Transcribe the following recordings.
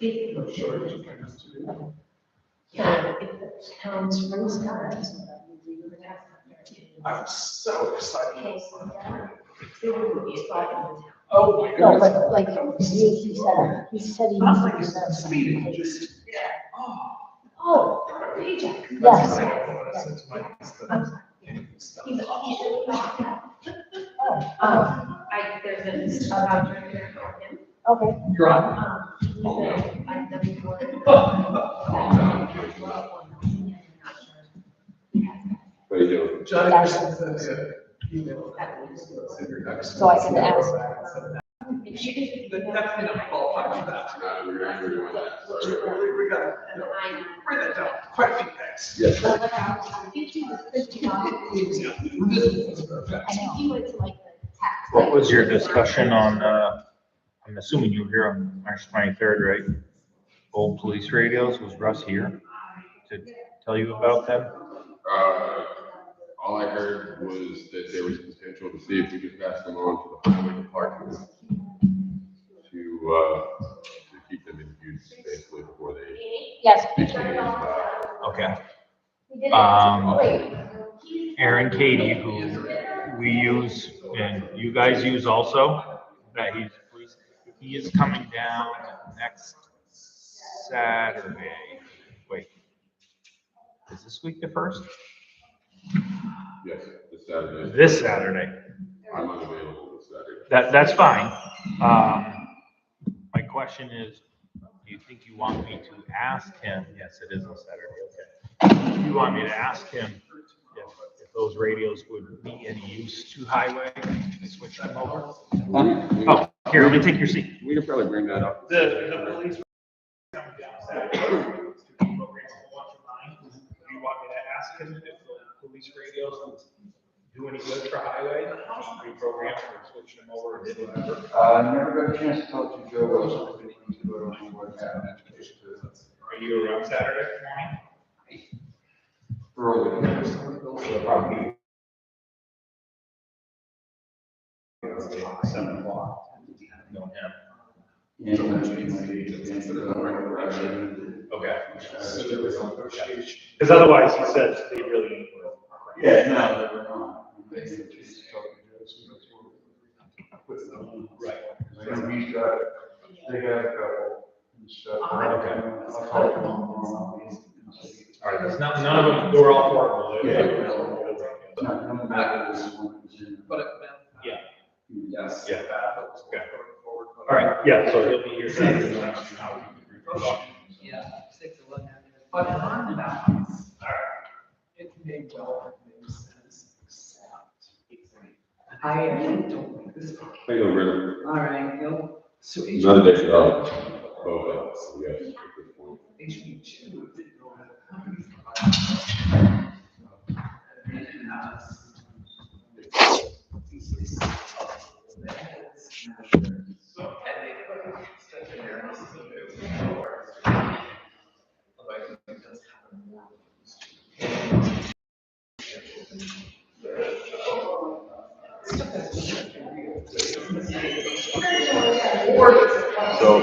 Yeah, if the town's rules guys. I'm so excited. Oh, my No, goodness. but like, he said he I'm needs like, to do that. speeding, just, Oh, paycheck. Yes. There's a voucher here for him. Okay. You're on. I've done before. What are you doing? Johnny Anderson sent me an email. So I can ask. But that's enough ballpark for that. We're doing that. We got, write that down, quite a few things. Yes. I know. What was your discussion on, I'm assuming you were here on March 23rd, right? Old police radios, was Russ here to tell you about them? All I heard was that there was potential to see if we could pass them on to the highway department to keep them in use basically before they. Yes. Okay. Aaron Katie, who we use and you guys use also, that he's police, he is coming down next Saturday. Wait, is this week the first? Yes, this Saturday. This Saturday. I'm unavailable this Saturday. That's fine. My question is, do you think you want me to ask him? Yes, it is on Saturday, okay. Do you want me to ask him if those radios would be any use to highway and switch them over? Oh, here, let me take your seat. We can probably bring that up. The police coming down Saturday to program a whole bunch of mine. Do you want me to ask him if the police radios will do any good for highway? Reprogram or switch them over or did whatever? Never got a chance to talk to Joe Wilson. Are you around Saturday morning? Early. So probably 7 o'clock. No, yeah. Okay. Because otherwise, he says they really. Yeah, no, they were not. Right. He's got, they got a couple and stuff. Okay. I'll talk to him tomorrow. All right, there's none of them, they were all portable. None of that was one was in. Yeah. Yes. Yeah. Okay. All right, yeah, so he'll be here Saturday morning. Yeah, 6-11. But on balance, it may well make sense, except I actually don't think this. I know, really. All right, no. So None of this, both of us, yes, at this point. HB2 did go ahead. So,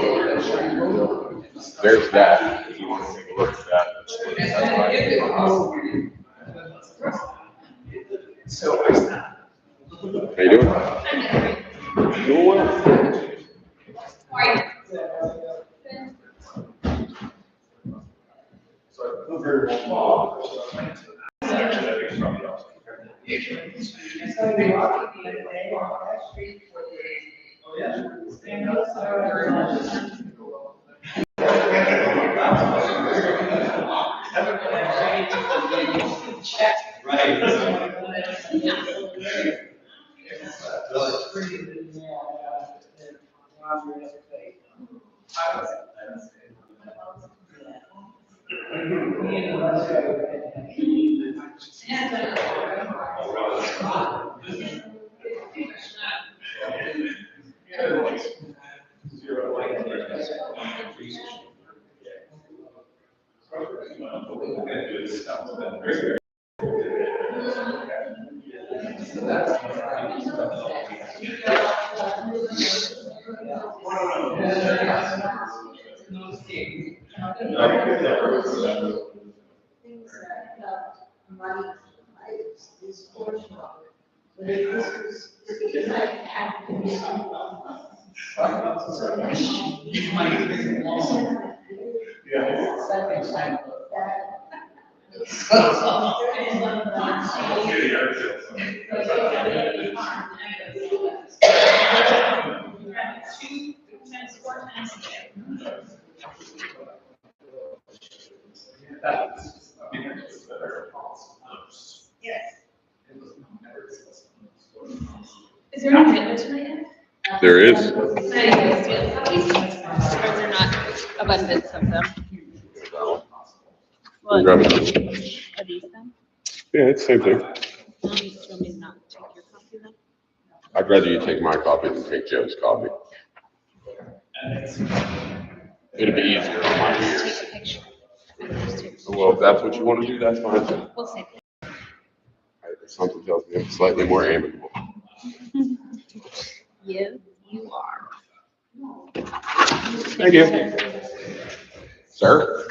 there's that, if you want to take a look at that. So, How you doing? Doing well. Things that money is portion of it. But if this was, if I had to be Is there any dinner tonight? There is. Or is there not abundance of them? Well, Grab it. are these them? Yeah, it's the same thing. You just want me to not take your copy then? I'd rather you take my copy than take Joe's copy. It'd be easier on my Just ears. take a picture. Well, if that's what you want to do, that's fine. We'll say. Something tells me I'm slightly more amicable. Yeah, you are. Thank you. Sir?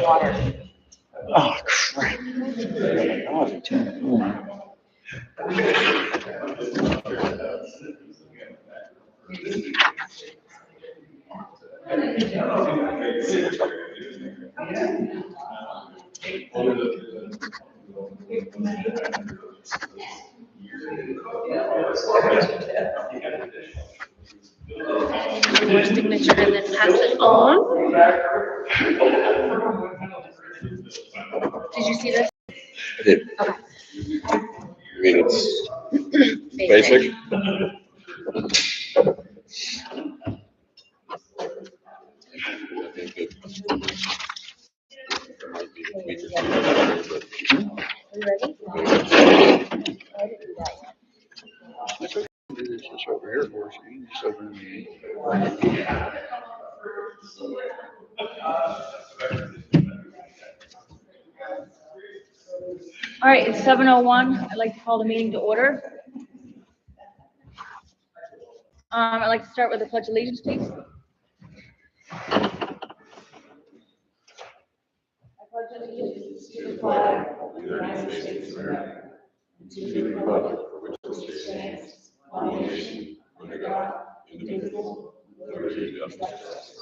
Water. Oh, crap. Oh, they turned it on. Your signature and then pass it on. Did you see this? I did. Okay. I mean, it's basic. I think that there might be a tweak or something there, but Are you ready? I didn't do that yet. it's just over here for us. You just open the. All right, it's 7:01. I'd like to call the meeting to order. I'd like to start with the pledge of allegiance, please. I pledge allegiance to the flag of the United States of America, To the republic for which it stands, one nation, under God, indivisible, with liberty and justice.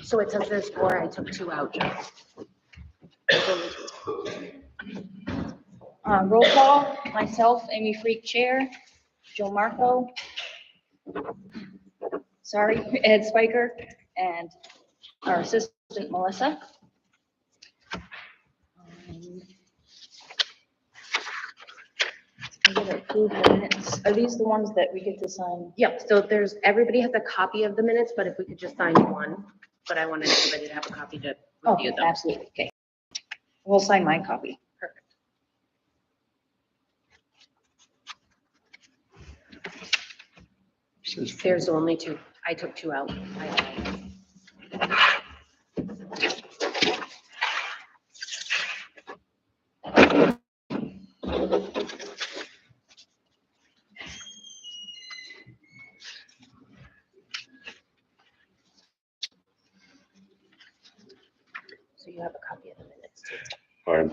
So it says there's 4, I took 2 out, Joe. Roll call, myself, Amy Freak, Chair, Joe Marco. Sorry, Ed Spiker, and our assistant Melissa. I'm gonna approve the minutes. Are these the ones that we get to sign? Yep, so there's, everybody has a copy of the minutes, but if we could just sign one, but I wanted everybody to have a copy to Oh, review them. absolutely, okay. We'll sign my copy. Perfect. There's only 2. I took 2 out. So you have a copy of the minutes too. I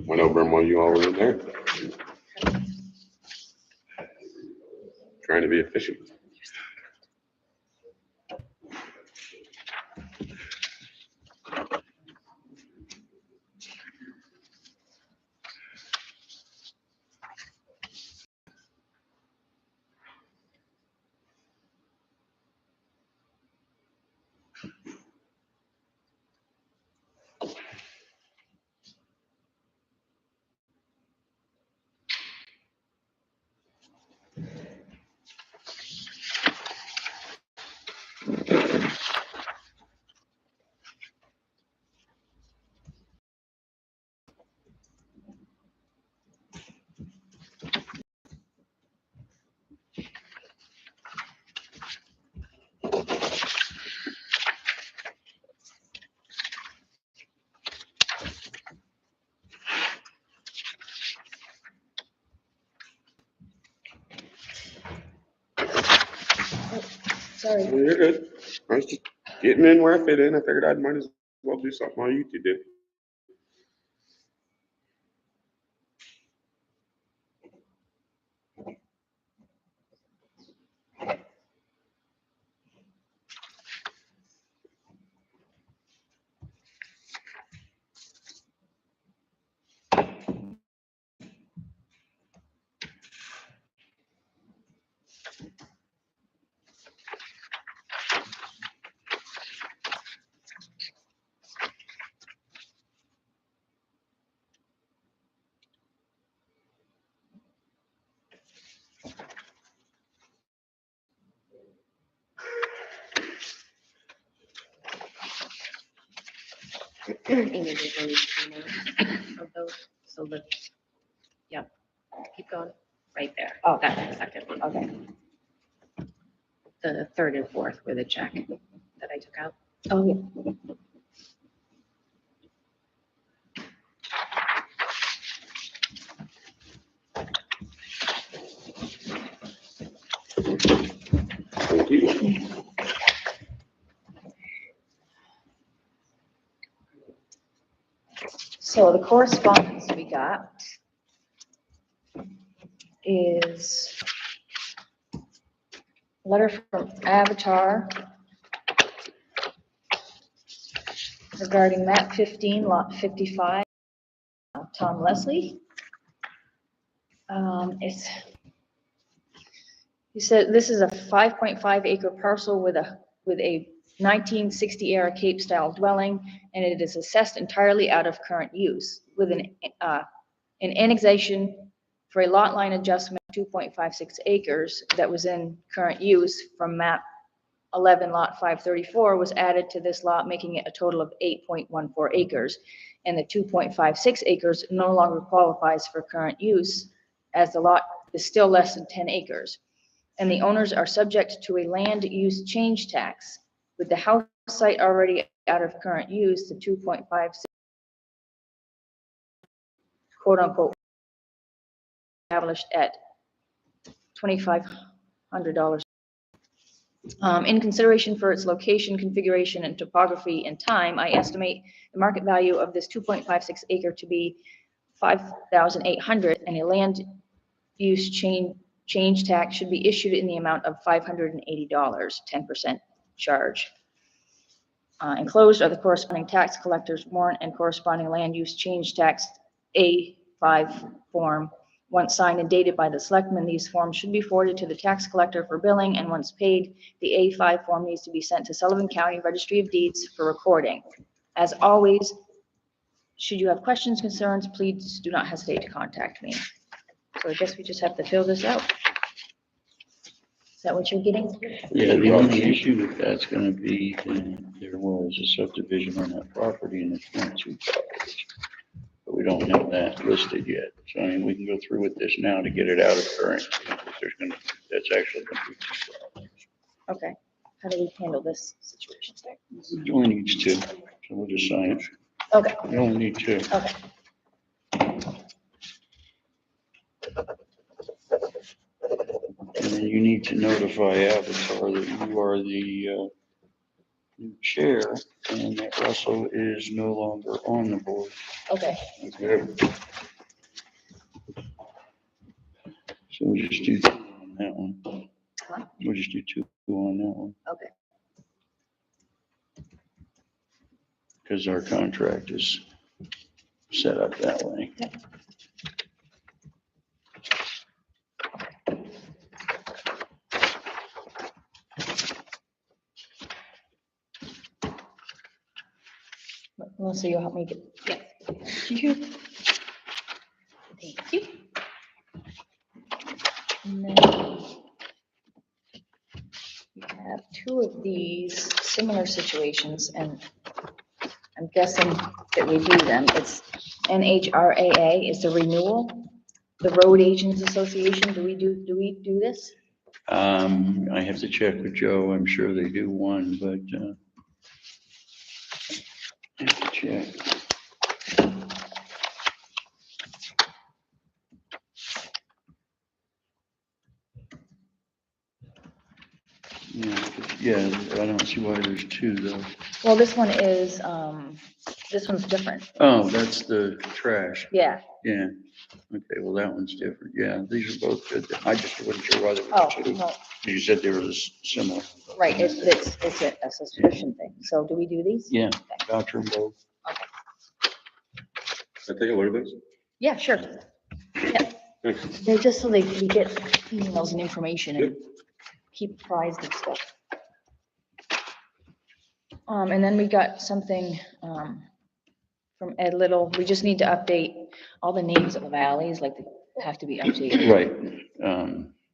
went over them while you all were in there. Trying to be efficient. Sorry. Well, you're good. I was just getting in where I fit in. I figured I might as well do something while you two did. Amy, there's only 2 now of those, so the, yep, keep going, right there. Oh. That's the second one. Okay. The third and fourth were the check that I took out. Oh, yeah. Thank you. So the correspondence we got is a letter from Avatar regarding map 15, lot 55, Tom Leslie. He said this is a 5.5 acre parcel with a 1960 era Cape style dwelling, and it is assessed entirely out of current use with an annexation for a lot line adjustment of 2.56 acres that was in current use from map 11 lot 534 was added to this lot, making it a total of 8.14 acres. And the 2.56 acres no longer qualifies for current use as the lot is still less than 10 acres. And the owners are subject to a land use change tax. With the house site already out of current use, the 2.56 quote unquote established at $2,500. In consideration for its location, configuration, and topography and time, I estimate the market value of this 2.56 acre to be $5,800, and a land use change tax should be issued in the amount of $580, 10% charge. Enclosed are the corresponding tax collector's warrant and corresponding land use change tax A5 form. Once signed and dated by the selectmen, these forms should be forwarded to the tax collector for billing, and once paid, the A5 form needs to be sent to Sullivan County Registry of Deeds for recording. As always, should you have questions, concerns, please do not hesitate to contact me. So I guess we just have to fill this out. Is that what you're getting? Yeah, the only issue with that's gonna be, there was a subdivision on that property and it's not 2 properties. But we don't have that listed yet. So I mean, we can go through with this now to get it out of current. That's actually gonna be 2 properties. Okay. How do we handle this situation? It only needs 2, so we'll just sign it. Okay. You only need 2. Okay. And then you need to notify Avatar that you are the new chair and that Russell is no longer on the board. Okay. Okay. So we'll just do 2 on that one. Huh? We'll just do 2 on that one, Okay. because our contract is set up that way. Melissa, you'll help me get. Yes. Thank you. Thank you. And then we have 2 of these similar situations, and I'm guessing that we do them. It's NHRAA is the renewal, the Road Agents Association. Do we do this? I have to check with Joe. I'm sure they do one, but I have to check. Yeah, I don't see why there's two though. Well, this one is, this one's different. Oh, that's the trash. Yeah. Yeah. Okay, well, that one's different. Yeah, these are both good. I just wasn't sure why they Oh, were two. no, You said they were similar. right, it's a subscription thing. So do we do these? Yeah, voucher and both. Can I take a look at this? Yeah, sure. Yeah, Thanks. they're just so we get emails and information and keep apprised of stuff. And then we got something, from Ed Little. We just need to update all the names of the valleys, like they have to be updated. Right.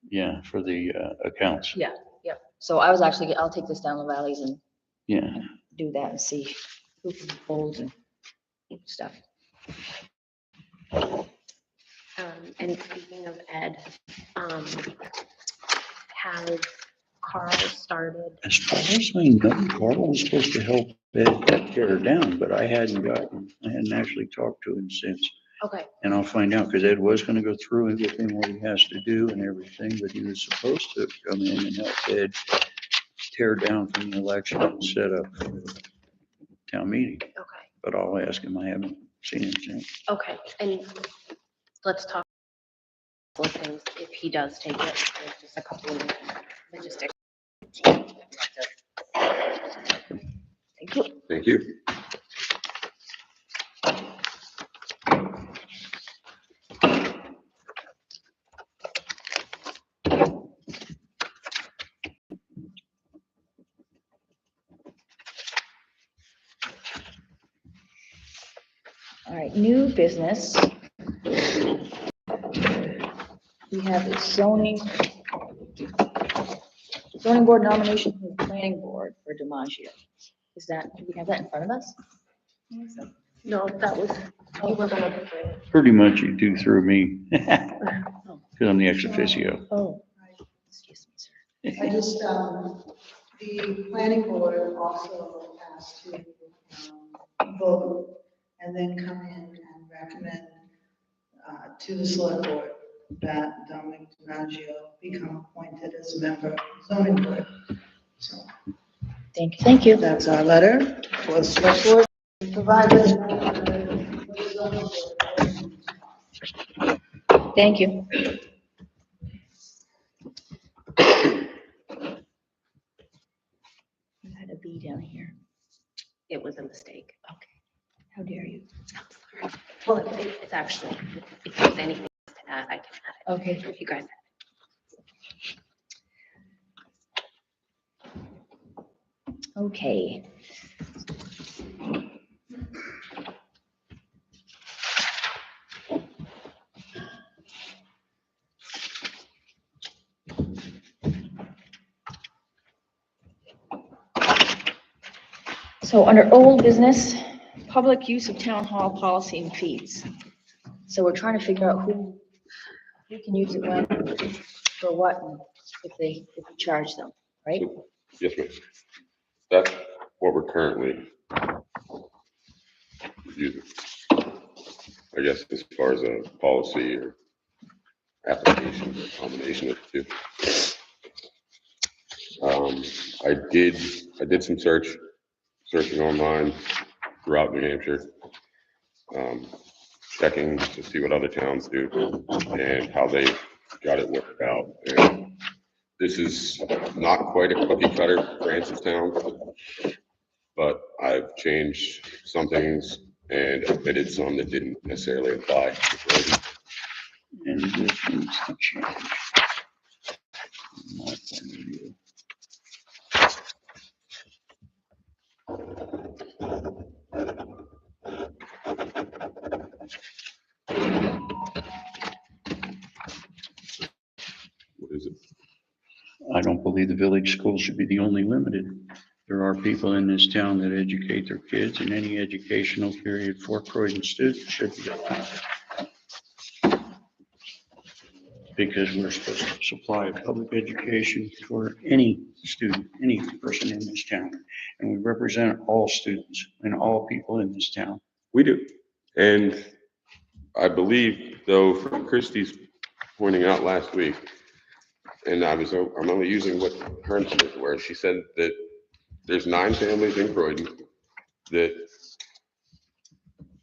Yeah, for the accounts. Yeah, yep. So I was actually, I'll take this down the valleys and Yeah. do that and see who can hold and stuff. And speaking of Ed, has Carl started? As far as I know, Carl was supposed to help Ed tear her down, but I hadn't actually talked to him since. Okay, And I'll find out, because Ed was gonna go through and with him what he has to do and everything, but he was supposed to come in and help Ed tear down from the election and set up town meeting. okay, But I'll ask him. I haven't seen him since. okay. And let's talk about things if he does take it. There's just a couple of logistics. Thank you. Thank you. All right, new business. We have a zoning board nomination from the planning board for DiMaggio. Is that, do we have that in front of us? No, that was, you were gonna. Pretty much you do through me. Because I'm the ex officio. Oh. Excuse me, sir. I just, the planning board also has to vote and then come in and recommend to the select board that Dominic DiMaggio become appointed as a member of the zoning board. So Thank you. Thank you. that's our letter for the select board provided. Thank you. You had a B down here. It was a mistake. Okay. How dare you? Well, it's actually, if there's anything to add, I can add Okay. it. If you guys. Okay. So under old business, public use of town hall policy and fees. So we're trying to figure out who can use it when, for what, and if we charge them, right? Yes, ma'am. That's what we're currently using. I guess as far as a policy or application, combination of the two. I did some searching online throughout New Hampshire, checking to see what other towns do and how they got it worked out. And this is not quite a cookie cutter for Francis Town, but I've changed some things and omitted some that didn't necessarily apply to Croydon. And this needs to change. My point of view. What is it? I don't believe the village school should be the only limited. There are people in this town that educate their kids, and any educational period for Croydon students should be allowed. Because we're supposed to supply a public education for any student, any person in this town. And we represent all students and all people in this town. We do. And I believe, though, from Christie's pointing out last week, and I'm only using what her numbers were. She said that there's 9 families in Croydon that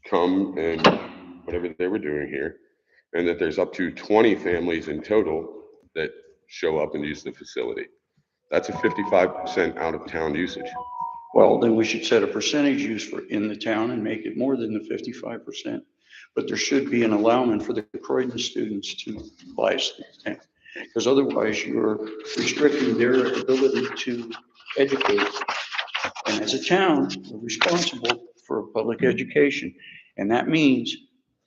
come and whatever they were doing here, and that there's up to 20 families in total that show up and use the facility. That's a 55% out of town usage. Well, then we should set a percentage use for in the town and make it more than the 55%. But there should be an allowance for the Croydon students to bias the town. Because otherwise you're restricting their ability to educate. And as a town, we're responsible for public education. And that means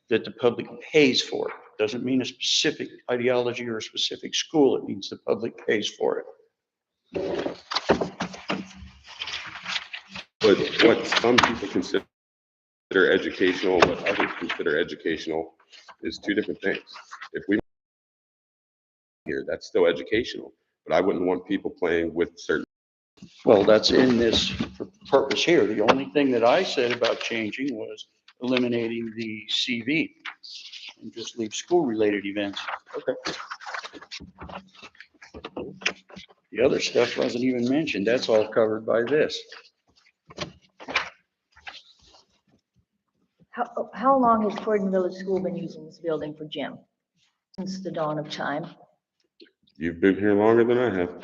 that the public pays for it. Doesn't mean a specific ideology or a specific school. It means the public pays for it. But what some people consider educational, what others consider educational, is 2 different things. If we here, that's still educational, but I wouldn't want people playing with certain. Well, that's in this purpose here. The only thing that I said about changing was eliminating the CV and just leave school-related events. Okay. The other stuff wasn't even mentioned. That's all covered by this. How long has Croydon Village School been using this building for gym? Since the dawn of time. You've been here longer than I have.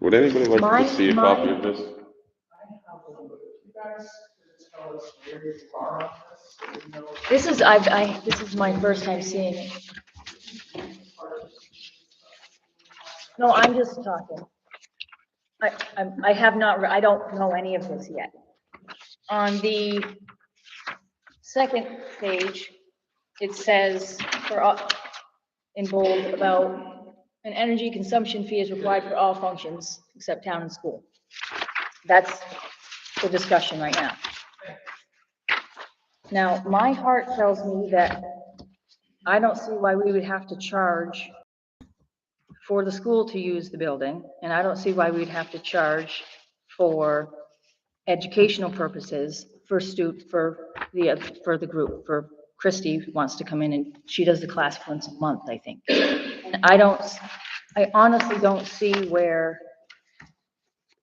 Would anybody like to see a copy of this? This is, this is my first time seeing it. No, I'm just talking. I have not, I don't know any of this yet. On the second page, it says in bold about an energy consumption fee is required for all functions except town and school. That's the discussion right now. Now, my heart tells me that I don't see why we would have to charge for the school to use the building, and I don't see why we'd have to charge for educational purposes for the group. For Christy wants to come in and she does the class once a month, I think. And I honestly don't see where,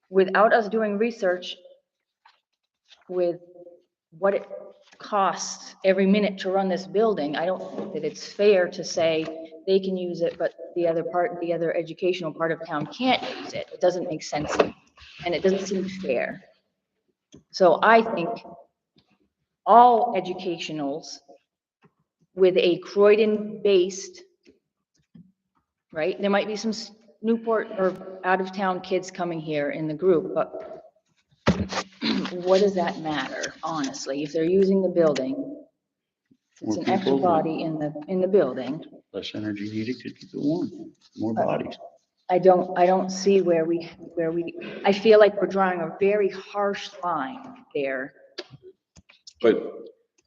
without us doing research with what it costs every minute to run this building, I don't think that it's fair to say they can use it, but the other educational part of town can't use it. It doesn't make sense, and it doesn't seem fair. So I think all educationals with a Croydon-based, right? There might be some Newport or out-of-town kids coming here in the group, but what does that matter, honestly? If they're using the building, it's an extra body in the building. Less energy needed to keep it warm, more bodies. I don't see where I feel like we're drawing a very harsh line there. But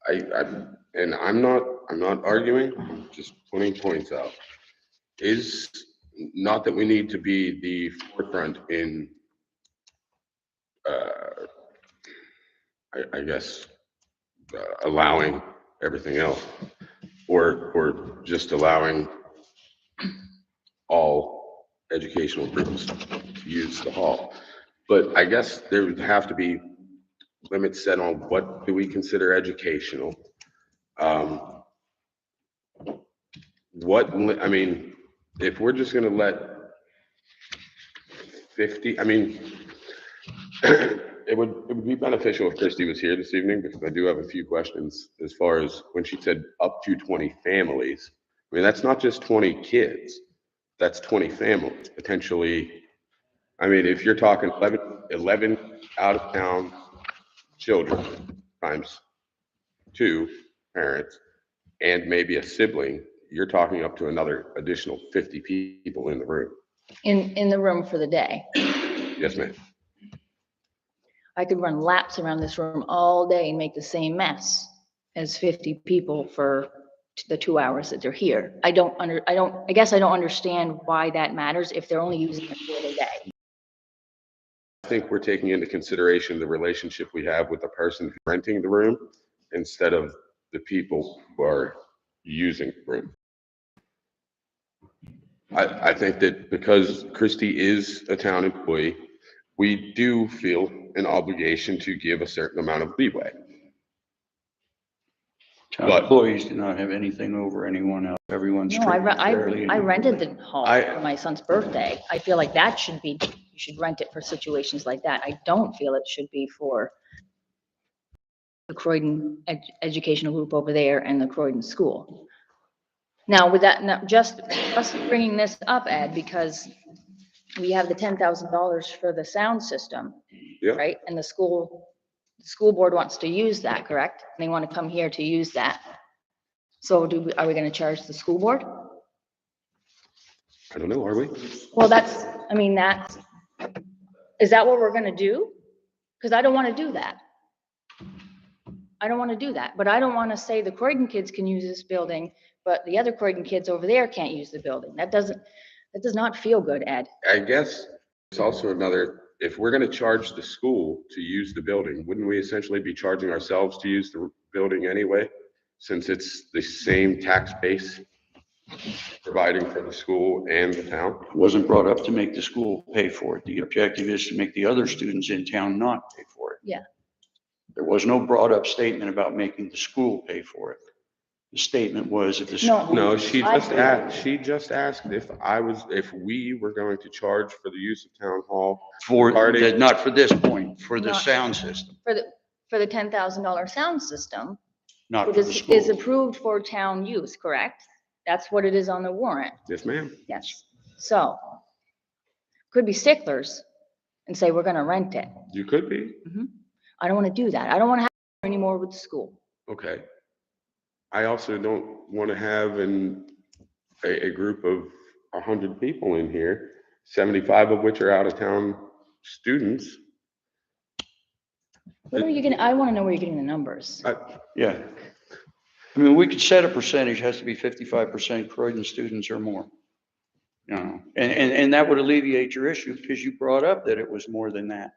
I'm not arguing, I'm just pointing points out. Is not that we need to be the forefront in, I guess, allowing everything else, or just allowing all educational groups to use the hall. But I guess there would have to be limits set on what do we consider educational. I mean, if we're just gonna let 50, I mean, it would be beneficial if Christy was here this evening, because I do have a few questions as far as when she said up to 20 families. I mean, that's not just 20 kids, that's 20 families, potentially. I mean, if you're talking 11 out of town children times 2 parents and maybe a sibling, you're talking up to another additional 50 people in the room. In the room for the day. Yes, ma'am. I could run laps around this room all day and make the same mess as 50 people for the 2 hours that they're here. I guess I don't understand why that matters if they're only using it for the day. I think we're taking into consideration the relationship we have with the person who's renting the room instead of the people who are using the room. I think that because Christie is a town employee, we do feel an obligation to give a certain amount of leeway. Town But- employees do not have anything over anyone else. Everyone's No, treated fairly. I rented the hall I- for my son's birthday. I feel like that should be, you should rent it for situations like that. I don't feel it should be for the Croydon educational group over there and the Croydon school. Now, with that, now just bringing this up, Ed, because we have the $10,000 for the sound system, Yeah. right? And the school board wants to use that, correct? They want to come here to use that. So are we going to charge the school board? I don't know, are we? Well, I mean, is that what we're going to do? Because I don't want to do that. I don't want to do that, but I don't want to say the Croydon kids can use this building, but the other Croydon kids over there can't use the building. That does not feel good, Ed. I guess it's also another, if we're gonna charge the school to use the building, wouldn't we essentially be charging ourselves to use the building anyway? Since it's the same tax base providing for the school and the town? It wasn't brought up to make the school pay for it. The objective is to make the other students in town not pay for it. Yeah. There was no brought up statement about making the school pay for it. The statement was if the school. No, she just asked if we were going to charge for the use of town hall. Not for this point, for the Not- sound system, For the $10,000 sound system, not it for the is school. approved for town use, correct? That's what it is on the warrant. Yes, ma'am. Yes. So could be sticklers and say, we're going to rent it. You could be. I don't want to do that. I don't want to have anymore with the school. Okay. I also don't want to have a group of 100 people in here, 75 of which are out of town students. Where are you getting, I want to know where you're getting the numbers. Yeah. I mean, we could set a percentage, has to be 55% Croydon students or more. You know, and that would alleviate your issue because you brought up that it was more than that.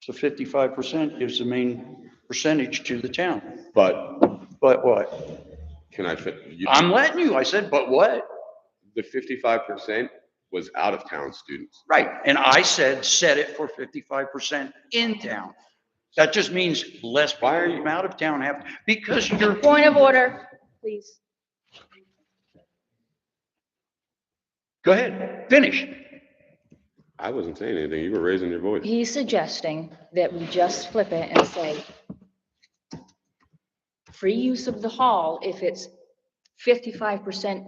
So 55% gives the main percentage to the town. But what? can I fit? I'm letting you. I said, but what? The 55% was out of town students. Right. And I said, set it for 55% in town. That just means less people from out of town have, because you're. Point of order, please. Go ahead, finish. I wasn't saying anything. You were raising your voice. He's suggesting that we just flip it and say free use of the hall if it's 55%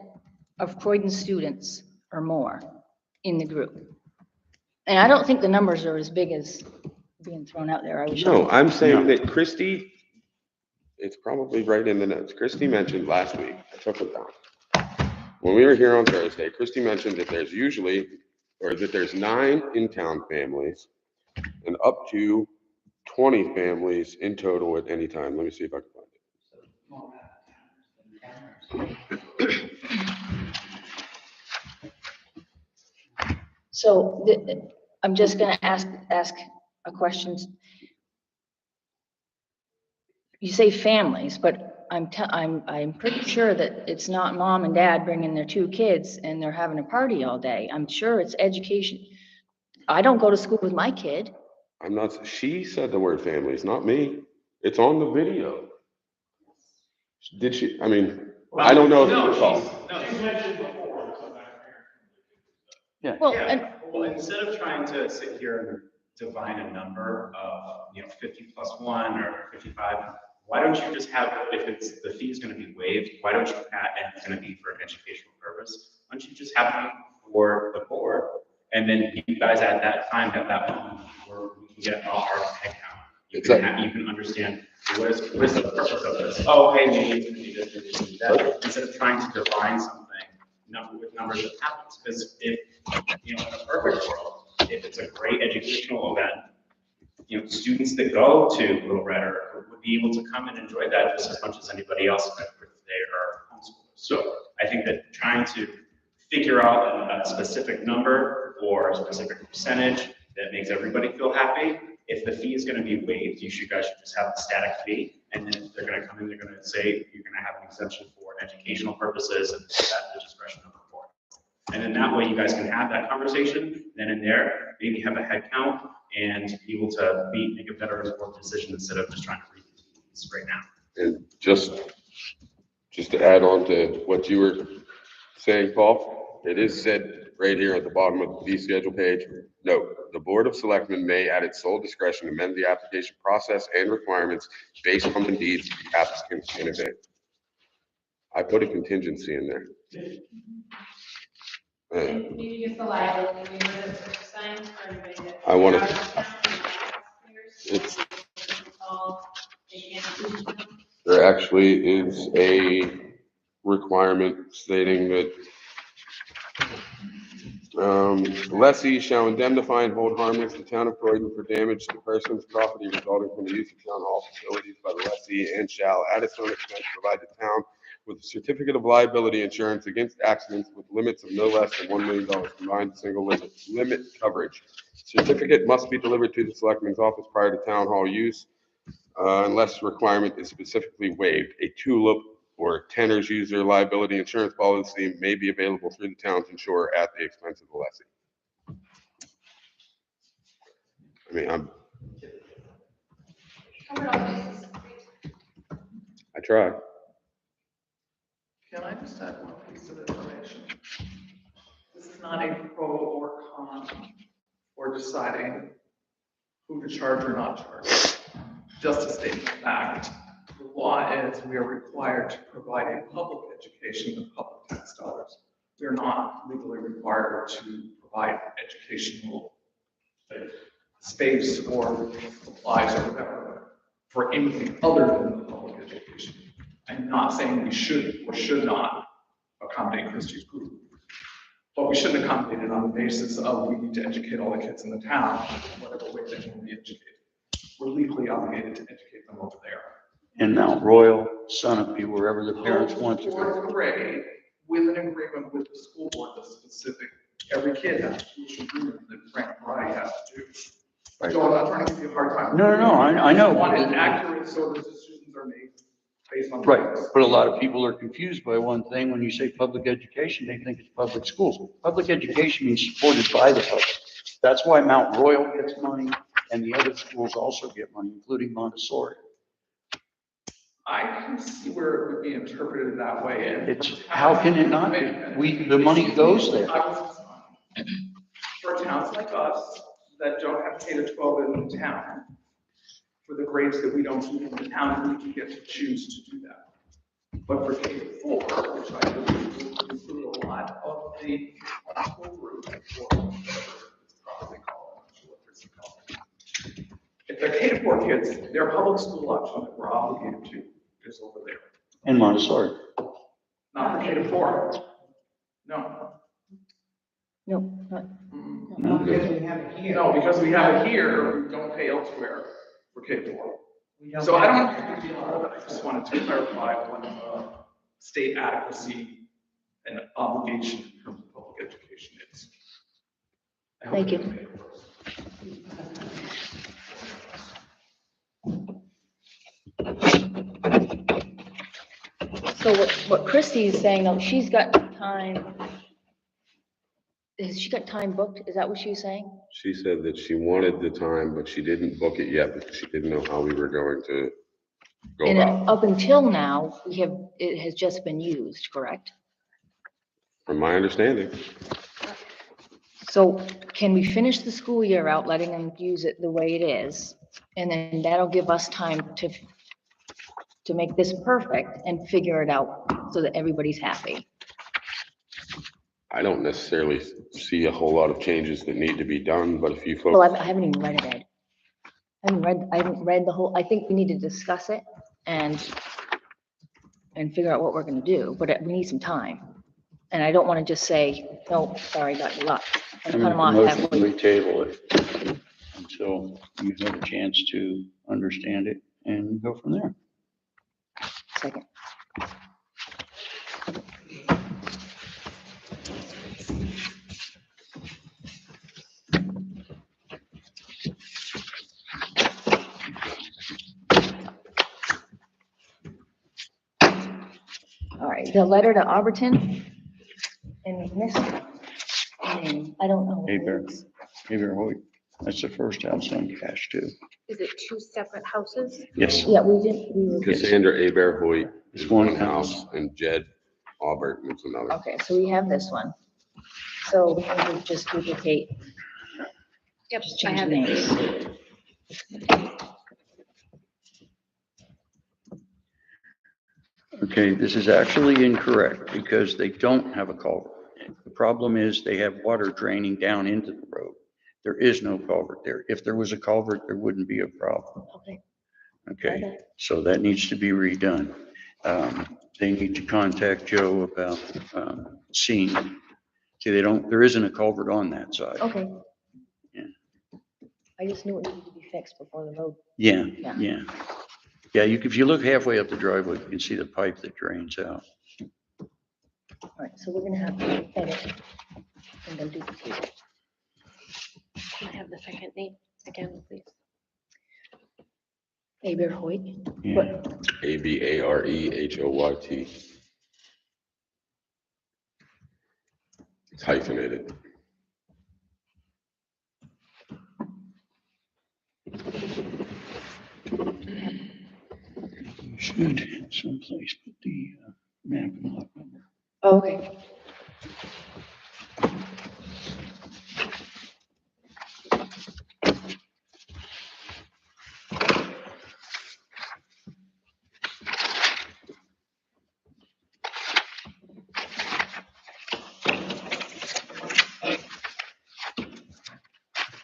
of Croydon students or more in the group. And I don't think the numbers are as big as being thrown out there. No, I'm saying that Christie, it's probably right in the notes. Christie mentioned last week, I took it down. When we were here on Thursday, Christie mentioned that there's 9 in-town families and up to 20 families in total at any time. Let me see if I can find it. So I'm just gonna ask a question. You say families, but I'm pretty sure that it's not mom and dad bringing their 2 kids and they're having a party all day. I'm sure it's education. I don't go to school with my kid. She said the word families, not me. It's on the video. Did she? I mean, I don't know if you recall. Yeah. Well, Yeah, and well, instead of trying to sit here and define a number of, 50 plus 1 or 55, why don't you just have, if it's, the fee is going to be waived, why don't you add, and it's going to be for an educational purpose, why don't you just have it for the board? And then you guys at that time, at that moment, where we can get all our head count. You can understand what is the purpose of this. Oh, hey, maybe it's going to be this, maybe it's going to be that. Instead of trying to define something with numbers that happens. Because if, in a perfect world, if it's a great educational event, students that go to Little Red would be able to come and enjoy that just as much as anybody else if they are homeschoolers. So I think that trying to figure out a specific number or a specific percentage that makes everybody feel happy. If the fee is gonna be waived, guys should just have the static fee, and then if they're gonna come in, they're gonna say, you're gonna have an exemption for educational purposes, and that's the discretion of the board. And then that way, you guys can have that conversation, then and there, maybe have a head count, and be able to make a better informed decision instead of just trying to read these right now. And just to add on to what you were saying, Paul, it is said right here at the bottom of the fee schedule page, note, the Board of Selectmen may at its sole discretion amend the application process and requirements based on the needs of the applicant in advance. I put a contingency in there. Maybe just the liability waiver that's signed for everybody that. I wanna- It's. They can't use them. There actually is a requirement stating that lessee shall indemnify and hold harmless the town of Croydon for damage to persons, property resulting from the use of town hall facilities by the lessee, and shall at its own expense provide the town with a certificate of liability insurance against accidents with limits of no less than $1 million combined single limit coverage. Certificate must be delivered to the selectman's office prior to town hall use, unless requirement is specifically waived. A TULIP or tenors user liability insurance policy may be available through the town's insurer at the expense of the lessee. I mean, I try. Can I just add one piece of information? This is not a pro or con for deciding who to charge or not charge. Just to state the fact, the law is we are required to provide a public education with public tax dollars. We are not legally required to provide educational space or supplies or whatever for anything other than the public education. I'm not saying we should or should not accommodate Christie's group, but we shouldn't accommodate it on the basis of we need to educate all the kids in the town, whatever way they can be educated. We're legally obligated to educate them over there. In Mount Royal, Sunapee, wherever the parents want to go. Fourth grade, with an agreement with the school board, the specific, every kid has a tuition agreement that Frank Mariah has to do. Right. So I'm not trying to give you a hard time. No, I know. I want it accurate so the decisions are made based on. Right, but a lot of people are confused by one thing. When you say public education, they think it's public schools. Public education means supported by the public. That's why Mount Royal gets money and the other schools also get money, including Montessori. I can see where it would be interpreted that way. And It's, how can it not be? The money goes there. For towns like us that don't have K-12 in the town, for the grades that we don't do in the town, we get to choose to do that. But for K-4, which I believe will include a lot of the school group, or whatever it's probably called, I'm not sure what it's called. If they're K-4 kids, their public school option that we're obligated to is over there. And Montessori. Not for K-4. No. No, not. No, because we have it here. No, because we have it here, we don't pay elsewhere for K-4. So I don't have a big deal on it, I just wanted to clarify what state adequacy and obligation in terms of public education is. I hope Thank you. it makes sense. So what Christie is saying, though, she's got time. Has she got time booked? Is that what she was saying? She said that she wanted the time, but she didn't book it yet because she didn't know how we were going to go And about. up until now, it has just been used, correct? From my understanding, So can we finish the school year out, letting them use it the way it is? And then that'll give us time to make this perfect and figure it out so that everybody's happy. I don't necessarily see a whole lot of changes that need to be done, but if you Well, folks, I haven't even read it, Ed. I haven't read the whole, I think we need to discuss it and figure out what we're gonna do, but we need some time. And I don't wanna just say, no, sorry, got your luck, and cut them off halfway. We table it until you have a chance to understand it and go from there. Second. All right, the letter to Arborton and this name, I don't know. what it Aber. is. Hoyt. That's the first house on Cash too. Is it two separate houses? Yes. Yeah, we were, Cassandra Abear Hoyt It's is one one house. house and Jed Aubert is another. okay, so we have this one. So we can just duplicate, Yep, just I change have the it. names. Okay, this is actually incorrect because they don't have a culvert. The problem is they have water draining down into the road. There is no culvert there. If there was a culvert, there wouldn't be a problem. Okay. Okay, so that needs to be redone. They need to contact Joe about seeing. See, there isn't a culvert on that side. Okay. Yeah. I just knew it needed to be fixed before the road. Yeah, Yeah. yeah. Yeah, if you look halfway up the driveway, you can see the pipe that drains out. All right, so we're gonna have to edit and then duplicate. Can I have the second name again, please? Aber Hoyt. Yeah. What, Aberehoyt. It's hyphenated. You should someplace put the map and lot number. oh, okay.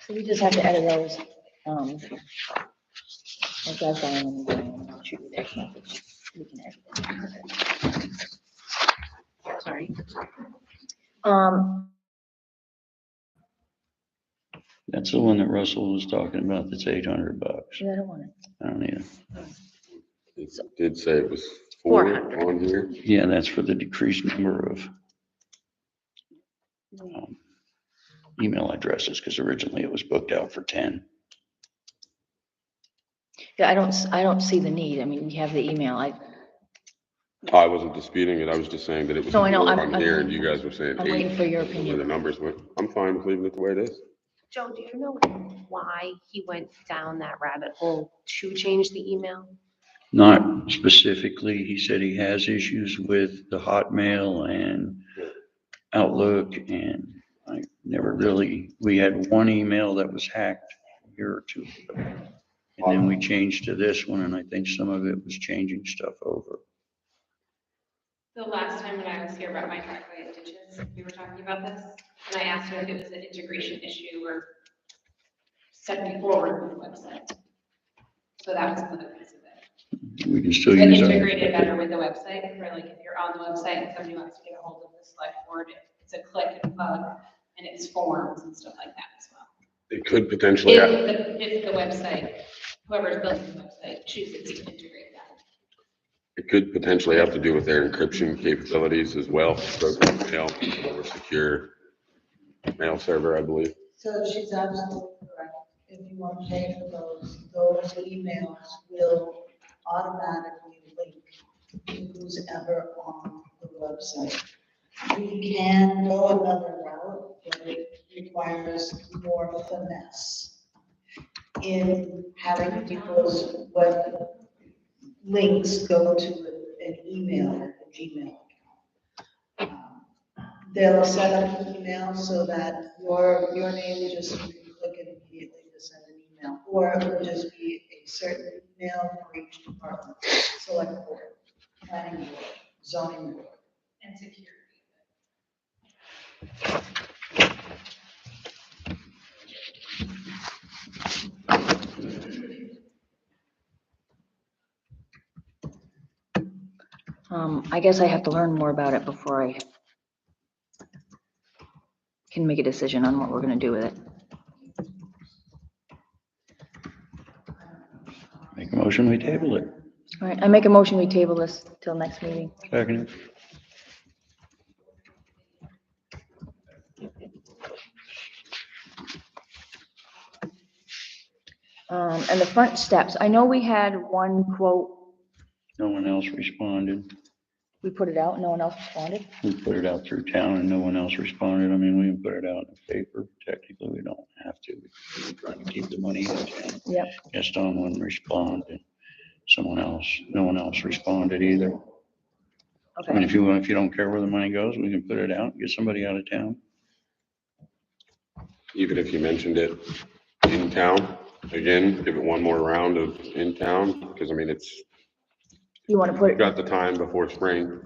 So we just have to edit those. I'll drive by and I'll shoot you text message. We can edit it. Sorry. That's the one that Russell was talking about, that's $800. Yeah, I don't want it. I don't either. It did say it was 400 on here. Yeah, that's for the decreased number of email addresses, because originally it was booked out for 10. Yeah, I don't see the need. I mean, we have the email. I wasn't disputing it. I was just saying that it was No, I know. 4 I'm on here and you guys were saying I'm 8. waiting for your Where the opinion. numbers went. I'm fine with leaving it the way it is. Joe, do you know why he went down that rabbit hole to change the email? Not specifically, he said he has issues with the Hotmail and Outlook, and I never really, we had one email that was hacked a year or two ago. And then we changed to this one, and I think some of it was changing stuff over. The last time when I was here about my driveway and ditches, we were talking about this, and I asked him if it was an integration issue or stepping forward with the website. So that was another piece of it. We can still But use integrated that. better with the website, for like if you're on the website and somebody wants to get a hold of the select board, it's a click and plug, and it's forms and stuff like that as well. It could potentially have. If the website, whoever's building the website chooses to integrate that. It could potentially have to do with their encryption capabilities as well. So mail, or secure mail server, I believe. So she's absolutely correct. If you want to pay for those emails will automatically link to who's ever on the website. We can go another route, but it requires more finesse in having people's web links go to an email, a Gmail account. They'll set up an email so that your name just, you can click it immediately to send an email. Or it will just be a certain email for each department, select board, planning board, zoning board. And security. I guess I have to learn more about it before I can make a decision on what we're gonna do with it. Make a motion, we table it. All right, I make a motion, we table this till next meeting. Second. And the front steps, I know we had one quote. No one else responded. We put it out, no one else responded? We put it out through town and no one else responded. I mean, we can put it out in the paper. Technically, we don't have to. We're trying to keep the money in town. Yep. Gaston wouldn't respond and no one else responded either. I mean, Okay, if you don't care where the money goes, we can put it out, get somebody out of town. Even if you mentioned it in town, again, give it one more round of in town, because I mean, you want to put we've it, got the time before spring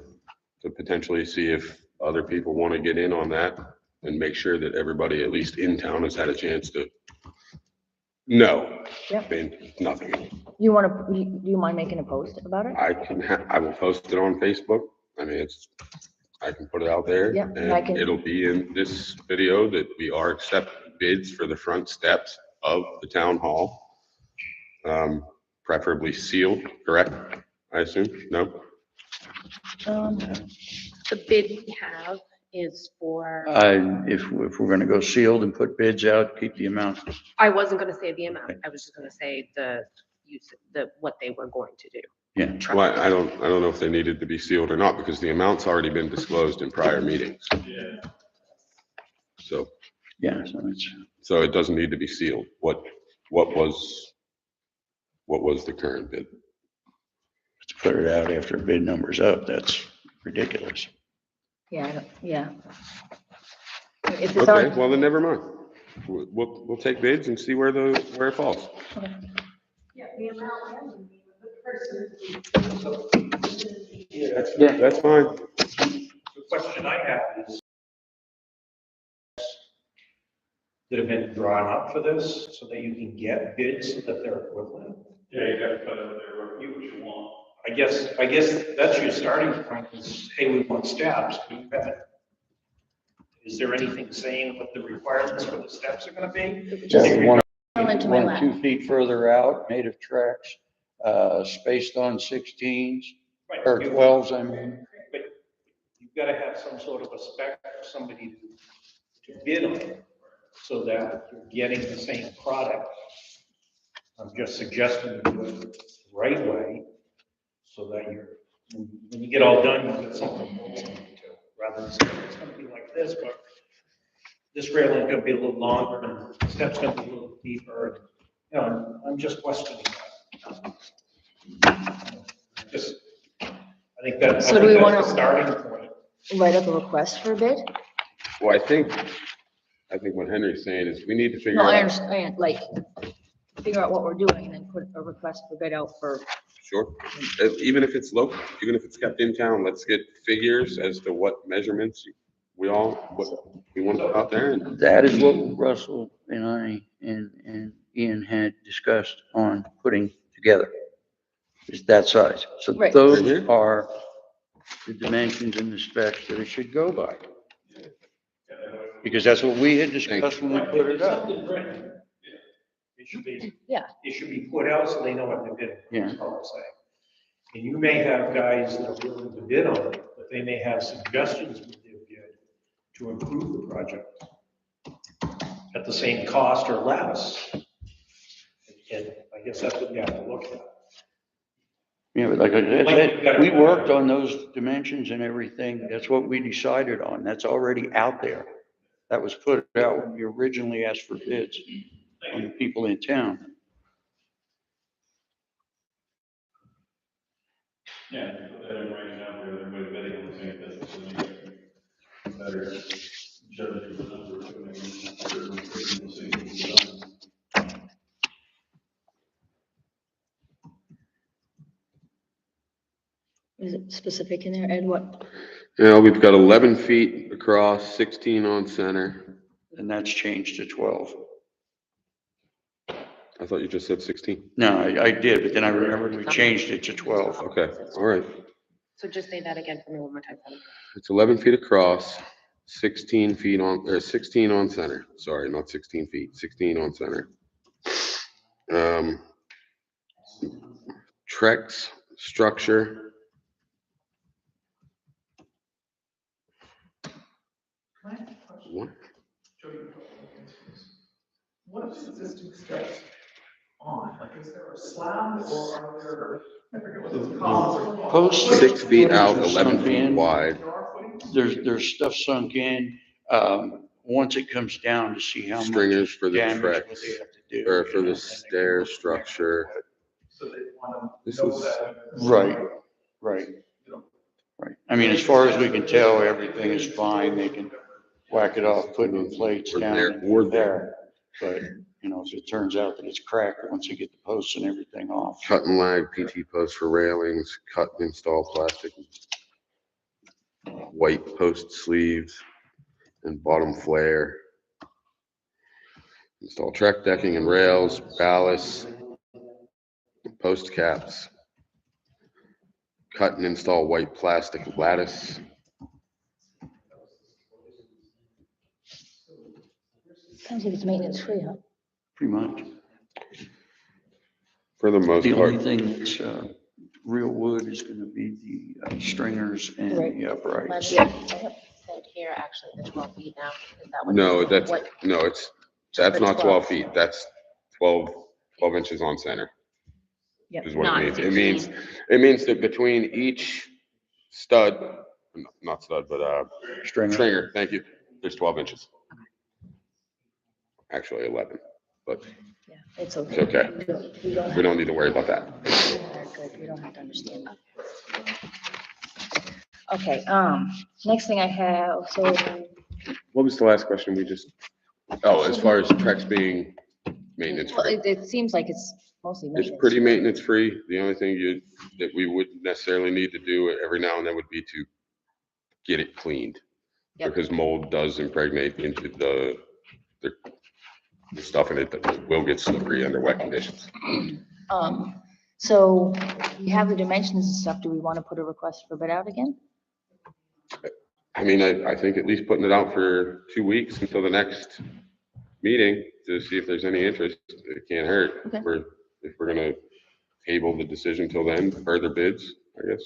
to potentially see if other people want to get in on that and make sure that everybody, at least in town, has had a chance to know. Yep. I mean, nothing. you want to, do you mind making a post about it? I will post it on Facebook. I mean, I can put it out there. Yeah, and I can- It'll be in this video that we are accepting bids for the front steps of the town hall. Preferably sealed, correct? I assume, no? The bid we have is for, If we're gonna go sealed and put bids out, keep the amount. I wasn't gonna say the amount, I was just gonna say what they were going to do. Yeah. Well, I don't know if they needed to be sealed or not, because the amount's already been disclosed in prior meetings. So, Yeah, so it doesn't need to be sealed. What was the current bid? let's put it out after bid number's up. That's ridiculous. Yeah, I don't, yeah. If it's Okay, already, well then never mind. We'll take bids and see where it falls. That's fine. The question I have is, that have been drawn up for this, so that you can get bids that they're equivalent? Yeah, you got to put it there, what you want. I guess that's your starting point, is, hey, we want steps, we bet. Is there anything saying what the requirements for the steps are gonna be? Yeah, one into my or lap. 2 feet further out, native tracks, spaced on 16s, Right, or 12s, I mean. But you've gotta have some sort of a spec for somebody to bid on, so that you're getting the same product. I'm just suggesting you do it the right way, so that when you get all done, you get something to hold something to, rather than saying it's gonna be like this, but this railing's gonna be a little longer, and the step's gonna be a little deeper. You know, I'm just questioning that. Just, I think that's, So do we that's wanna- the starting point. write up a request for a bid? Well, I think what Henry's saying is we need to figure No, I out. understand, like, figure out what we're doing and then put a request for bid out for, Sure. Even if it's local, even if it's kept in town, let's get figures as to what measurements what we want to put out there. And That is what Russell and I and Ian had discussed on putting together, is that size. So Right. those Right here? are the dimensions and the specs that it should go by. Because that's what we had discussed when we put it up. It should be. Yeah. It should be put out so they know what they're bidding. Yeah. That's all I'm saying. And you may have guys that are willing to bid on it, but they may have suggestions with their bid to improve the project at the same cost or less. And I guess that's what you have to look at. Yeah, but like I said, we worked on those dimensions and everything. That's what we decided on. That's already out there. That was put out when we originally asked for bids on the people in town. Yeah, put that in right now, where everybody bidding on the same business, and you get better judging the number of things. is it specific in there, Ed, what? Yeah, we've got 11 feet across, 16 on center. And that's changed to 12. I thought you just said 16. No, I did, but then I remembered we changed it to 12. Okay, all right. So just say that again for me one more time. It's 11 feet across, 16 feet on, or 16 on center. Sorry, not 16 feet, 16 on center. Trex structure. What? What is existing steps on? Like, is there a slab or are there, I forget what those columns are called. Posts. 6 feet out, Posts are 11 sunk feet in. wide. There are footings? There's stuff sunk in. Once it comes down to see how much Stringers for the damage, what tracks, they have to do. or you for know, the and they stair can- structure. So they want This to know is- that. Right, right, right. I mean, as far as we can tell, everything is fine. They can whack it off, put new plates Or down there, and or there. But, you know, if it turns out that it's cracked, once you get the posts and everything off. Cut and lag PT posts for railings, cut and install plastic white post sleeves and bottom flare. Install track decking and rails, ballasts, post caps. Cut and install white plastic lattice. Sounds like it's maintenance free, huh? Pretty much. For the most The only part, thing that's, real wood is gonna be the stringers and Right. the uprights. Said here, actually, the 12 feet now. Is that what? no, that's, what- no, that's For not 12. 12 feet. That's 12 inches on center. Yep. Is what Not it means. 16. It means that between each stud, not stud, but stringer, thank you, there's 12 inches. Actually 11, but Yeah, it's okay. it's okay. We don't We have, don't need to worry about that. they're good. We don't have to understand that. Okay, next thing I have, so, What was the last question we just, oh, as far as Trex being maintenance well, free? it seems like it's mostly It's maintenance. pretty maintenance free. The only thing that we would necessarily need to do every now and then would be to get it cleaned. Yep. Because mold does impregnate into the stuff in it that will get slippery under wet conditions. So we have the dimensions and stuff. Do we want to put a request for bid out again? I mean, I think at least putting it out for 2 weeks until the next meeting to see if there's any interest, it can't hurt. Okay. If we're gonna table the decision till then, further bids, I guess.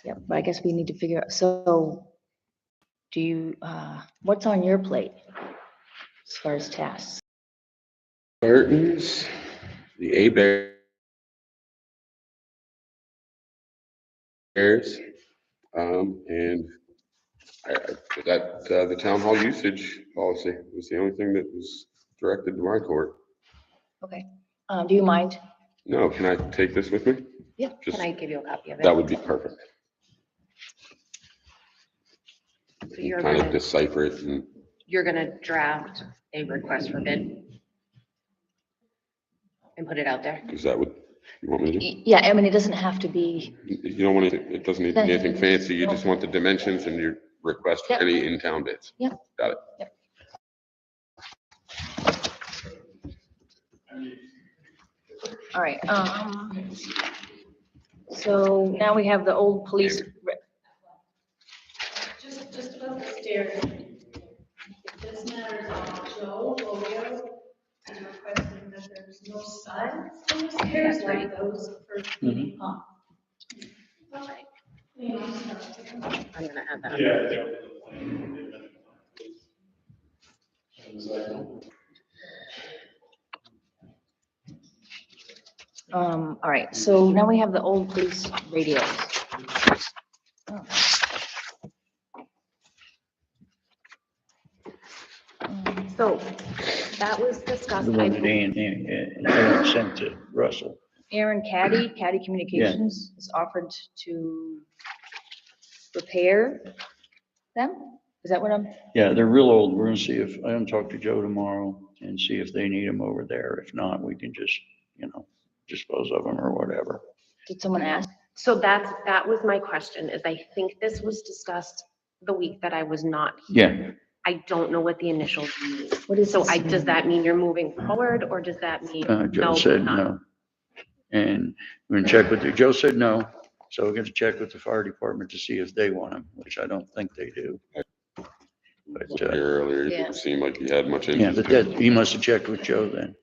Yeah, but I guess we need to figure out, so do you, what's on your plate as far as tasks? Curtains, the A-bears, and the town hall usage policy was the only thing that was directed to my court. Okay, do you mind? No, can I take this with me? Yeah. Just, Can I give you a copy of it? that would be perfect. So you're Kind of gonna, decipher it and you're gonna draft a request for bid and put it out there? is that what you want me to do? Yeah, I mean, it doesn't have to be, You don't want it doesn't need to be anything fancy. You just want the dimensions and your request for Yep. any in-town bids. Yep. Got it. Yep. All right, so now we have the old police, Just about the stairs. If this matters, Joe Olio is requesting that there's no sides on the stairs like those for cleaning up. Cleaning up stuff. I'm gonna add that. all right, so now we have the old police radios. Oh. So that was discussed. The one that Aaron sent to Russell. Aaron Caddy Communications is offered to repair them? Is that what I'm, Yeah, they're real old. We're gonna see if, I'm gonna talk to Joe tomorrow and see if they need them over there. If not, we can just, dispose of them or whatever. did someone ask? So that was my question, is I think this was discussed the week that I was not here. Yeah, I don't know what the initials mean. What is So this? does that mean you're moving forward, or does that mean? Joe no, said we're not? no. And we're gonna check with Joe said no, so we're gonna check with the fire department to see if they want them, which I don't think they do. But, Here earlier, it Yeah. didn't seem like you had much yeah, interest. but he must have checked with Joe then.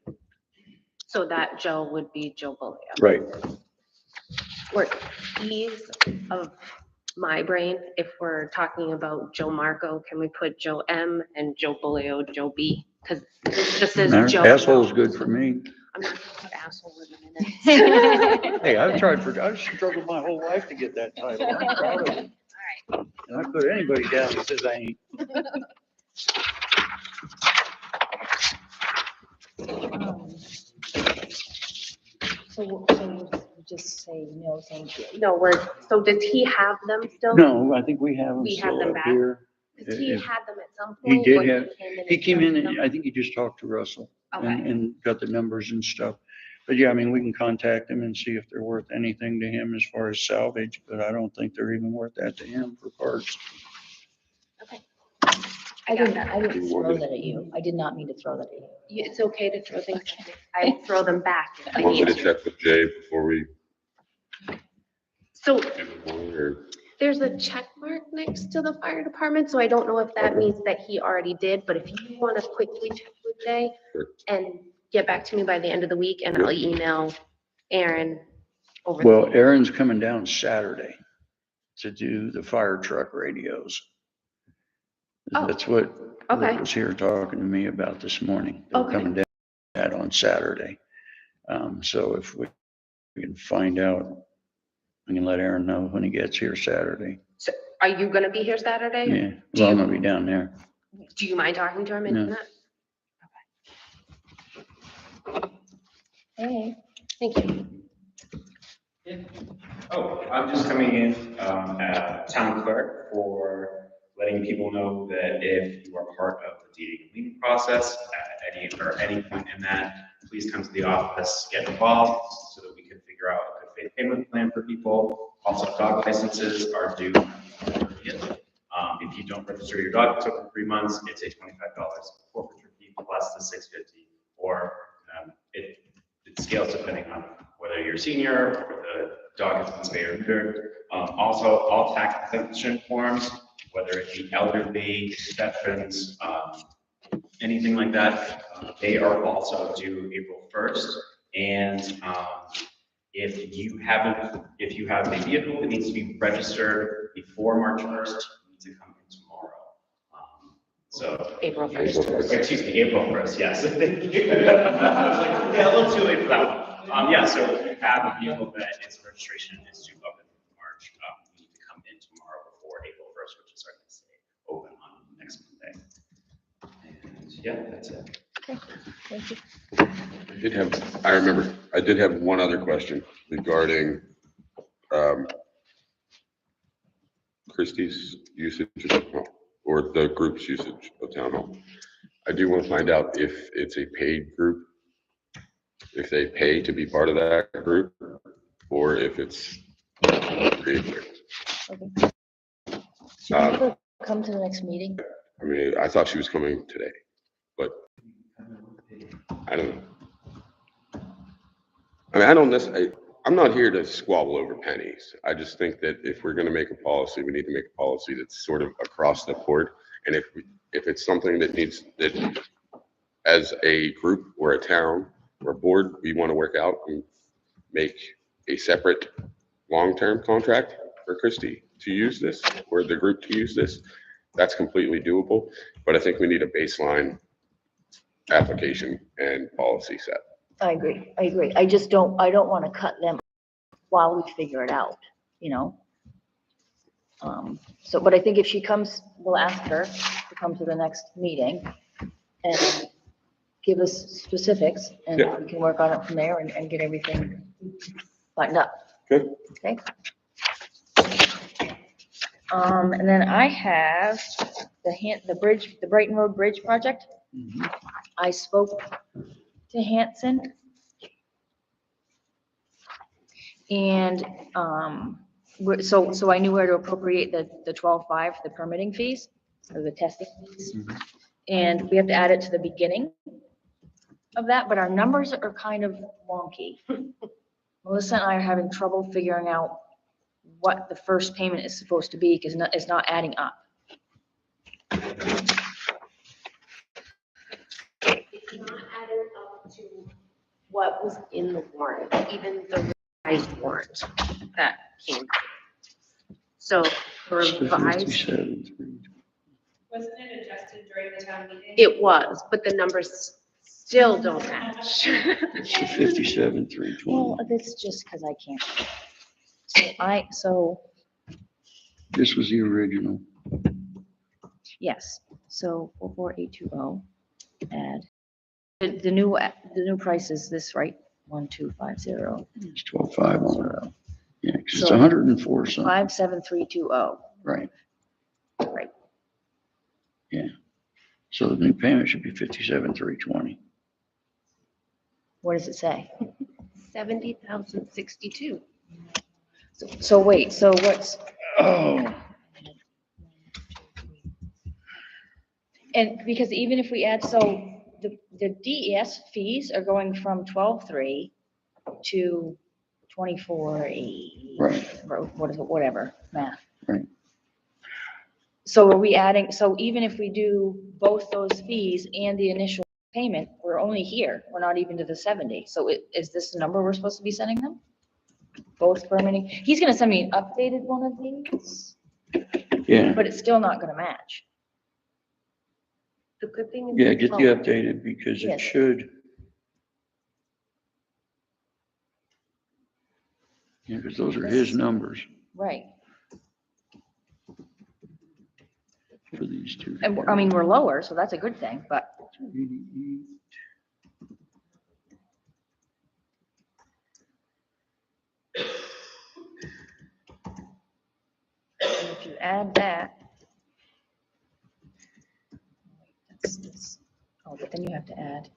So that Joe would be Joe Bolio. Right. Or ease of my brain, if we're talking about Joe Marco, can we put Joe M and Joe Bulio, Joe B? Because this just says Joe. Asshole's good for me. I'm not gonna put asshole in the minutes. Hey, I've struggled my whole life to get that title. I'm proud of it. All right. And I put anybody down that says I ain't. So we'll just say no, thank you. No, so does he have them still? No, I think we have them We have still them up back? here. Because he If- had them at some He point. did or have, he came in and and I think he just talked to Russell Okay. and got the numbers and stuff. But yeah, I mean, we can contact him and see if they're worth anything to him as far as salvage, but I don't think they're even worth that to him for parts. I didn't throw that at you. I did not mean to throw that at you. It's okay to throw things at me. I will throw them back if I Want me need to to. check with Jay before we So give it one, or? there's a check mark next to the fire department, so I don't know if that means that he already did, but if you want to quickly check with Jay Sure. and get back to me by the end of the week, and I'll email Aaron over. Well, Aaron's coming down Saturday to do the fire truck radios. Oh, That's what okay. Rick was here talking to me about this morning. They're Okay. coming down that on Saturday. So if we can find out, we can let Aaron know when he gets here Saturday. So are you gonna be here Saturday? Yeah, Do well, I'm you- gonna be down there. Do you mind talking to him and No. that? Hey. Thank you. Oh, I'm just coming in, as town clerk for letting people know that if you are part of the deeding and lien process at any point in that, please come to the office, get involved so that we can figure out a good faith payment plan for people. Also, dog licenses are due. If you don't register your dog until 3 months, it's a $25 forfeiture fee plus the $6.50, or it scales depending on whether you're a senior or the dog has been spayed or neutered. Also, all tax exemption forms, whether it be elderly, veterans, anything like that, they are also due April 1st. And if you have a vehicle that needs to be registered before March 1st, you need to come in tomorrow. So. April 1st. Excuse me, April 1st, yes. I was like, yeah, a little too late for that one. Yeah, so if you have a vehicle that its registration is due up in March, you need to come in tomorrow before April 1st, which is our next day, open on next Monday. And yeah, that's it. Okay, thank you. I did have one other question regarding, Christie's usage of town hall, or the group's usage of town hall. I do want to find out if it's a paid group, if they pay to be part of that group, or if it's free. Okay. Should we ever come to the next meeting? I mean, I thought she was coming today, but I don't know. I mean, I don't necessarily, I'm not here to squabble over pennies. I just think that if we're gonna make a policy, we need to make a policy that's sort of across the board. And if it's something that needs, that as a group or a town or a board, we want to work out and make a separate long-term contract for Christie to use this, or the group to use this, that's completely doable. But I think we need a baseline application and policy set. I agree. I don't want to cut them while we figure it out, you know? So, but I think if she comes, we'll ask her to come to the next meeting and give us specifics, and Yeah. we can work on it from there and get everything buttoned up. Good. Okay? And then I have the bridge, the Brighton Road Bridge project. I spoke to Hanson. And, so I knew where to appropriate the 12.5, the permitting fees, or the testing fees. And we have to add it to the beginning of that, but our numbers are kind of wonky. Melissa and I are having trouble figuring out what the first payment is supposed to be, because it's not adding up. It's not adding up to what was in the warrant, even the revised warrant that came. So It's the revised, 57,320. Wasn't it adjusted during the town meeting? it was, but the numbers still don't match. It's the 57,320. Well, it's just because I can't. So This was the original. yes, so 44820, add. The new price is this, right? 1250. It's 12,500. on it. Yeah, 'cause it's So- 104 something. 57320, Right, right. yeah. So the new payment should be 57,320. What does it say? 70,062. So wait, so what's, Oh, and because even if we add, so the DES fees are going from 12.3 to 24.8. right, Or what is it, whatever, math. Right. So are we adding, so even if we do both those fees and the initial payment, we're only here, we're not even to the 70. So is this the number we're supposed to be sending them? Both permitting, he's gonna send me an updated one of these, yeah, but it's still not gonna match. The good thing is. yeah, get the updated because it Yes. should. Yeah, because those are his numbers Right, for these two. and I mean, we're lower, so that's a good thing, but 88. if you add that. That's this. Oh, but then you have to add.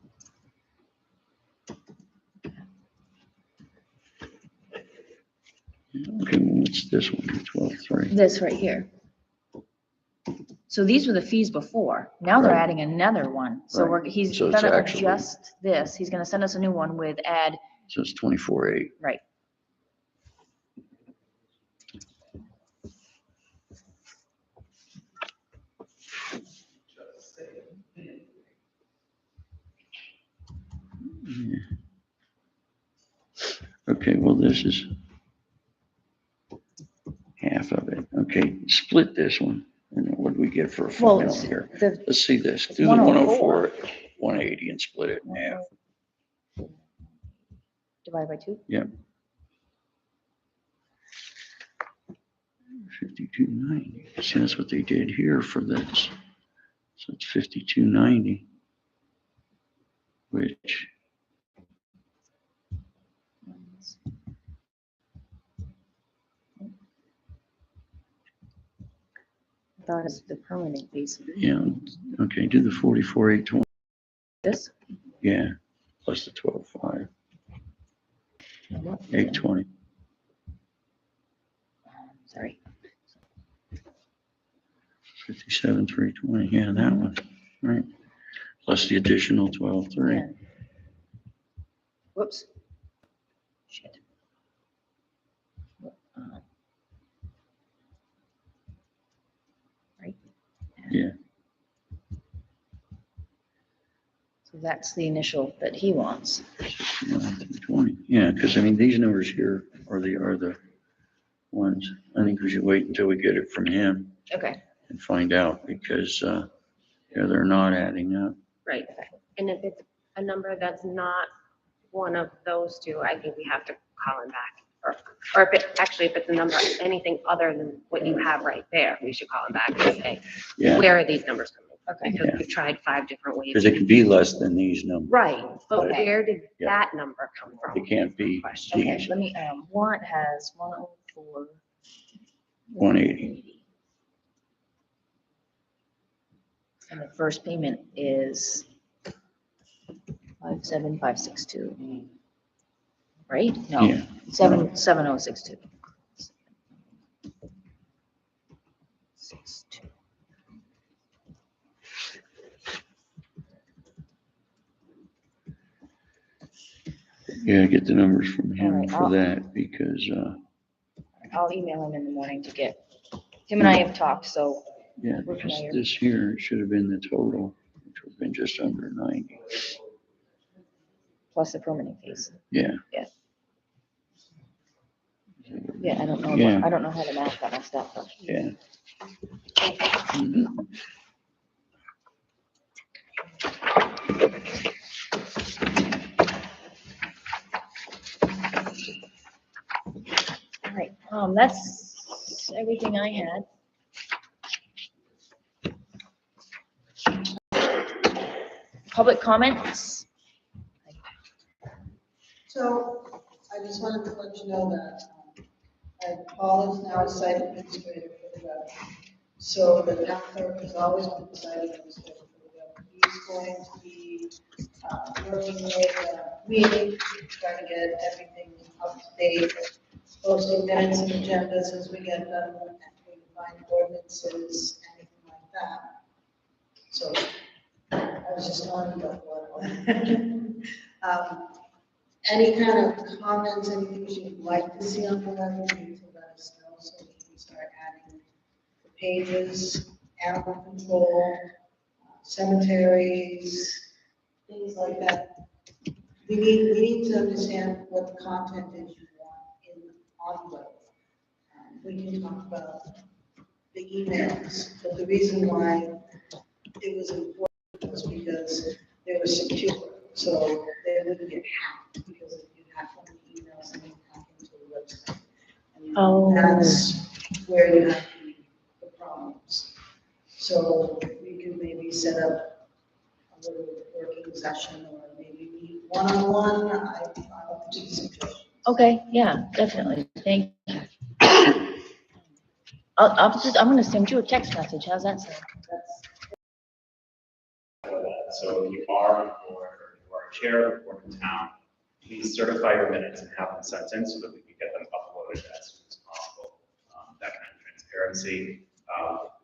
Okay, well, what's this one? 12,300. This right here. So these were the fees before. Now they're Right. adding another one. So Right. he's So it's gonna actually- adjust this. He's gonna send us a new one with add, So it's 24,800. right. Yeah. Okay, well, this is half of it. Okay, split this one. And what do we get for a Well, final it's here? the, Let's see this. it's Do the 104. 104, 180 and split it in half. divided by 2. 5290. See, that's what they did here for this. So it's 5290, which, That is the permanent fees. yeah, okay, do the 44,820. This? Yeah, plus the 12,500, 820. Sorry. 57,320. Yeah, that one, right? Plus the additional 12,300. Whoops. Shit. Right? Yeah. So that's the initial that he wants. 69,320. Yeah, because I mean, these numbers here are the ones. I think we should wait until we get it from him Okay. and find out because, yeah, they're not adding up. Right. And if it's a number that's not one of those two, I think we have to call him back. Or if it, actually, if it's a number, anything other than what you have right there, we should call him back and say, Yeah, where are these numbers coming from? Okay. Because Yeah. we've tried 5 different ways. because it can be less than these numbers. Right, but Okay. where did Yeah. that number come from? It can't be Question. Okay, these. let me, warrant has 104. 180. And the first payment is 57562. Right? No, Yeah. 7062. 62. Yeah, get the numbers from All him right, for I'll- that because, I'll email him in the morning to get, him and I have talked, so, yeah, We're because familiar. this here it should have been the total, which would have been just under 90. plus the permitting fees. Yeah. Yeah. Yeah, I don't know, Yeah. I don't know how the math got messed up, but. Yeah. Mhm. All right, that's everything I had. Public comments? So I just wanted to let you know that Paul is now a site administrator for the web. So the town clerk has always been the site administrator for the web. He's going to be working with me, trying to get everything up to date, posting minutes and agendas as we get them, and we can find ordinances, anything like that. So I was just wondering about what. Any kind of comments, anything you'd like to see on the web, you need to let us know so we can start adding the pages, animal control, cemeteries, things like that. We need to understand what the content is you want on the web. We can talk about the emails, but the reason why it was important was because they were secure, so they wouldn't get hacked, because if you hack one of the emails, then you hack into the website. And Oh. that's where you have the problems. So we can maybe set up a little working session, or maybe meet one-on-one. I'll do suggestions. Okay, yeah, definitely, thank you. I'm gonna send you a text message, how's that sound? So if you are on board, or you are a chair of the board in town, please certify your minutes and have them sent in so that we can get them uploaded as soon as possible. That kind of transparency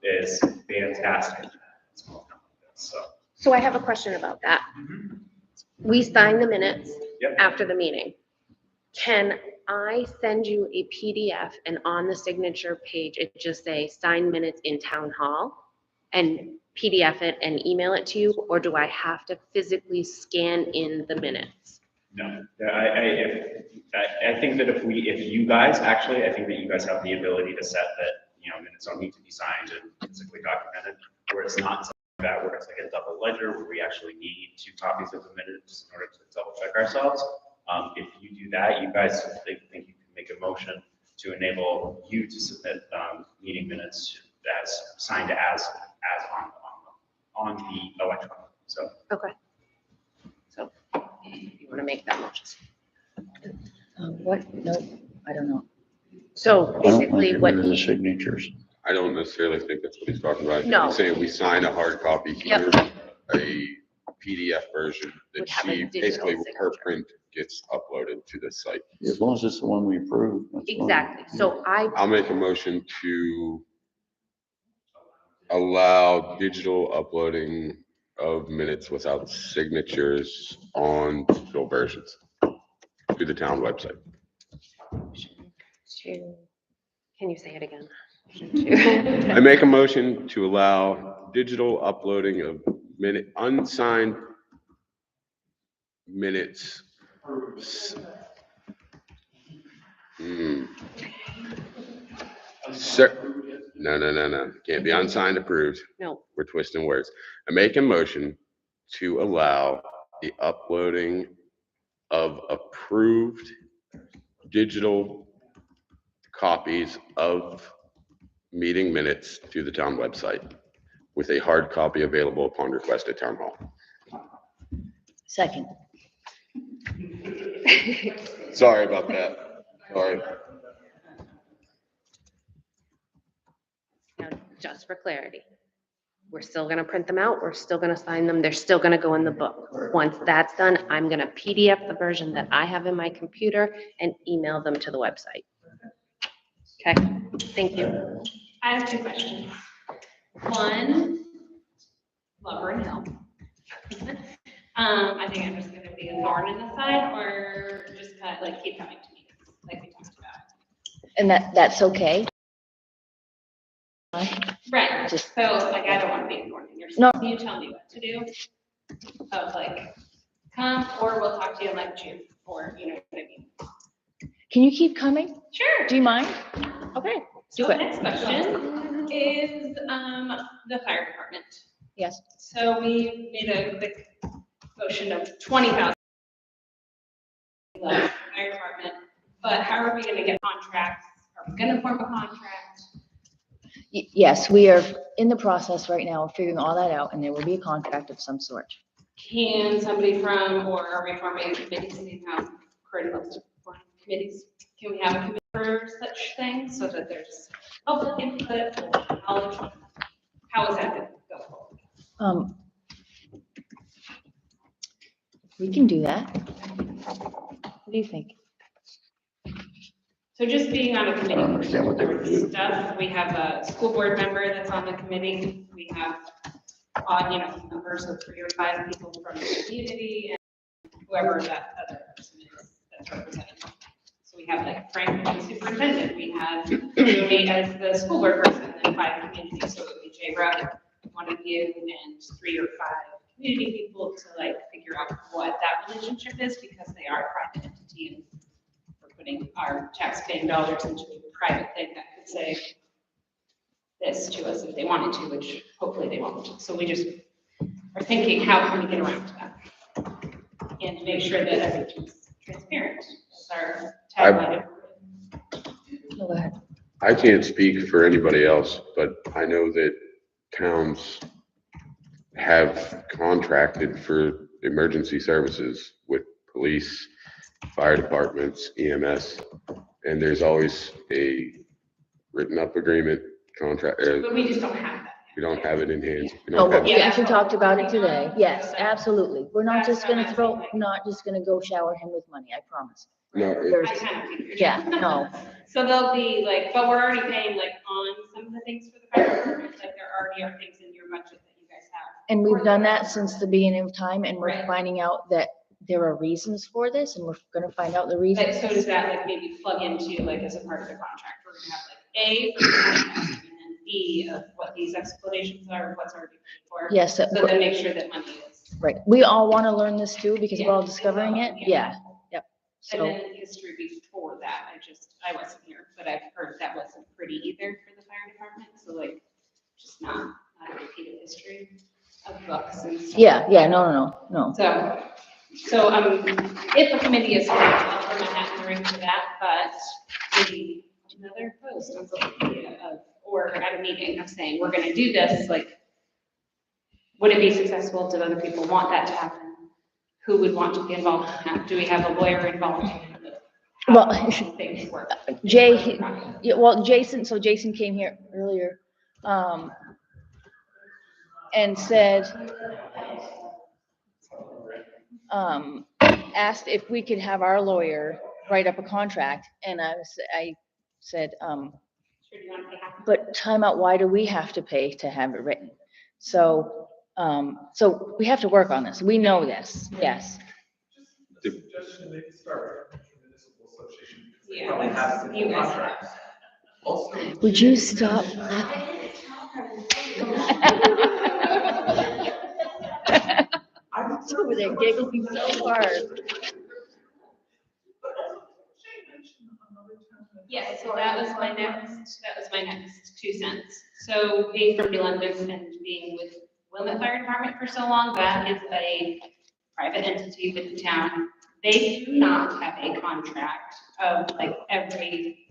is fantastic. It's all come like this, so. So I have a question about that. We sign the minutes Yep. after the meeting. Can I send you a PDF and on the signature page, it just say signed minutes in town hall and PDF it and email it to you, or do I have to physically scan in the minutes? No, I think that if you guys, actually, I think that you guys have the ability to set that, minutes don't need to be signed and physically documented, where it's not something like that, where it's like a double ledger, where we actually need 2 copies of the minutes in order to double check ourselves. If you do that, you guys, I think you can make a motion to enable you to submit, meeting minutes as signed as on the electronic, so. Okay. So if you want to make that motion. What, no, I don't know. So I don't basically like what rid of the he, signatures. I don't necessarily think that's what he's talking about. No. He's saying we sign a hard copy here, Yep. a PDF version that Would have a she, digital basically her signature. print gets uploaded to the site. As long as it's the one we approve. that's fine. exactly. So I'll make a motion to allow digital uploading of minutes without signatures on digital versions to the town website. can you say it again? I make a motion to allow digital uploading of unsigned minutes. Sir, no. Can't be unsigned approved. No, We're twisting words. I make a motion to allow the uploading of approved digital copies of meeting minutes to the town website with a hard copy available upon request at town hall. Second. Sorry about that. Sorry. now, just for clarity, we're still gonna print them out, we're still gonna sign them, they're still gonna go in the book. Once that's done, I'm gonna PDF the version that I have in my computer and email them to the website. Okay, thank you. I have 2 questions. One, Lover and Hill. I think I'm just gonna be a thorn in the side, or just keep coming to me, like we talked about. And that's okay? Right, Just- so I don't wanna be a thorn in your No. side. You tell me what to do. Of come, or we'll talk to you in June, or you know what I mean. Can you keep coming? Sure. Do you mind? Okay, So do the it. next question is, the fire department. Yes. So we made a quick motion of 20,000. Fire department, but how are we gonna get contracts? Are we gonna form a contract? Yes, we are in the process right now of figuring all that out, and there will be a contract of some sort. Can somebody from, or are we forming committees, see how Croydon loves to form committees? Can we have a committee for such things so that there's public input, knowledge? How is that gonna go? We can do that. What do you think? So just being on a committee. I don't understand what they would do. Stuff, we have a school board member that's on the committee, we have, members of 3 or 5 people from the community and whoever that other person is that's representing. So we have like Frank, the superintendent, we have me as the school board person, and 5 communities, so it would be Jay Rudd, one of you, and 3 or 5 community people to like figure out what that relationship is, because they are a private entity and we're putting our tax-paying dollars into a private thing that could say this to us if they wanted to, which hopefully they won't. So we just are thinking, how can we get around to that? And make sure that everything's transparent. That's our tagline. Go ahead. I can't speak for anybody else, but I know that towns have contracted for emergency services with police, fire departments, EMS, and there's always a written up agreement, contract. But we just don't have that. We don't have it in hand. We Oh, don't have we it. actually talked about it today. Yes, absolutely. We're not just gonna not just gonna go shower him with money, I promise. No, There's, I kind of figured. yeah, no. So they'll be like, but we're already paying like on some of the things for the fire department, like there already are things in your budget that you guys have. And we've done that since the beginning of time, and we're Right. finding out that there are reasons for this, and we're gonna find out the Like, reasons. so does that like maybe plug into like as a part of the contract, we're gonna have like A, for the contract, and then B of what these explanations are, what's already paid for. Yes, So then make sure that money is. right. We all wanna learn this too, because we're all Yeah. discovering it. Yeah. Yeah, yep. And So, then history before that, I wasn't here, but I've heard that wasn't pretty either for the fire department, so like, just not a repeated history of books and stuff. yeah, no. So, if a committee is, I'll throw my hat in the ring for that, but maybe another post on social media of, or at a meeting of saying, we're gonna do this, like, would it be successful? Did other people want that to happen? Who would want to be involved in that? Do we have a lawyer involved? Well, How do things work? Jay, yeah, well, Jason came here earlier, and said, asked if we could have our lawyer write up a contract, and I said, Sure, do you want to pay half? but time out, why do we have to pay to have it written? So, so we have to work on this. We know this, yes. Just a suggestion, maybe start with the municipal association. Because they Yeah, probably have you some guys contracts. Also. Would you stop laughing? He's over there giggling so hard. Yeah, so that was my next 2 cents. So being from New London and being with Wilmette Fire Department for so long, that is a private entity with the town. They do not have a contract of like every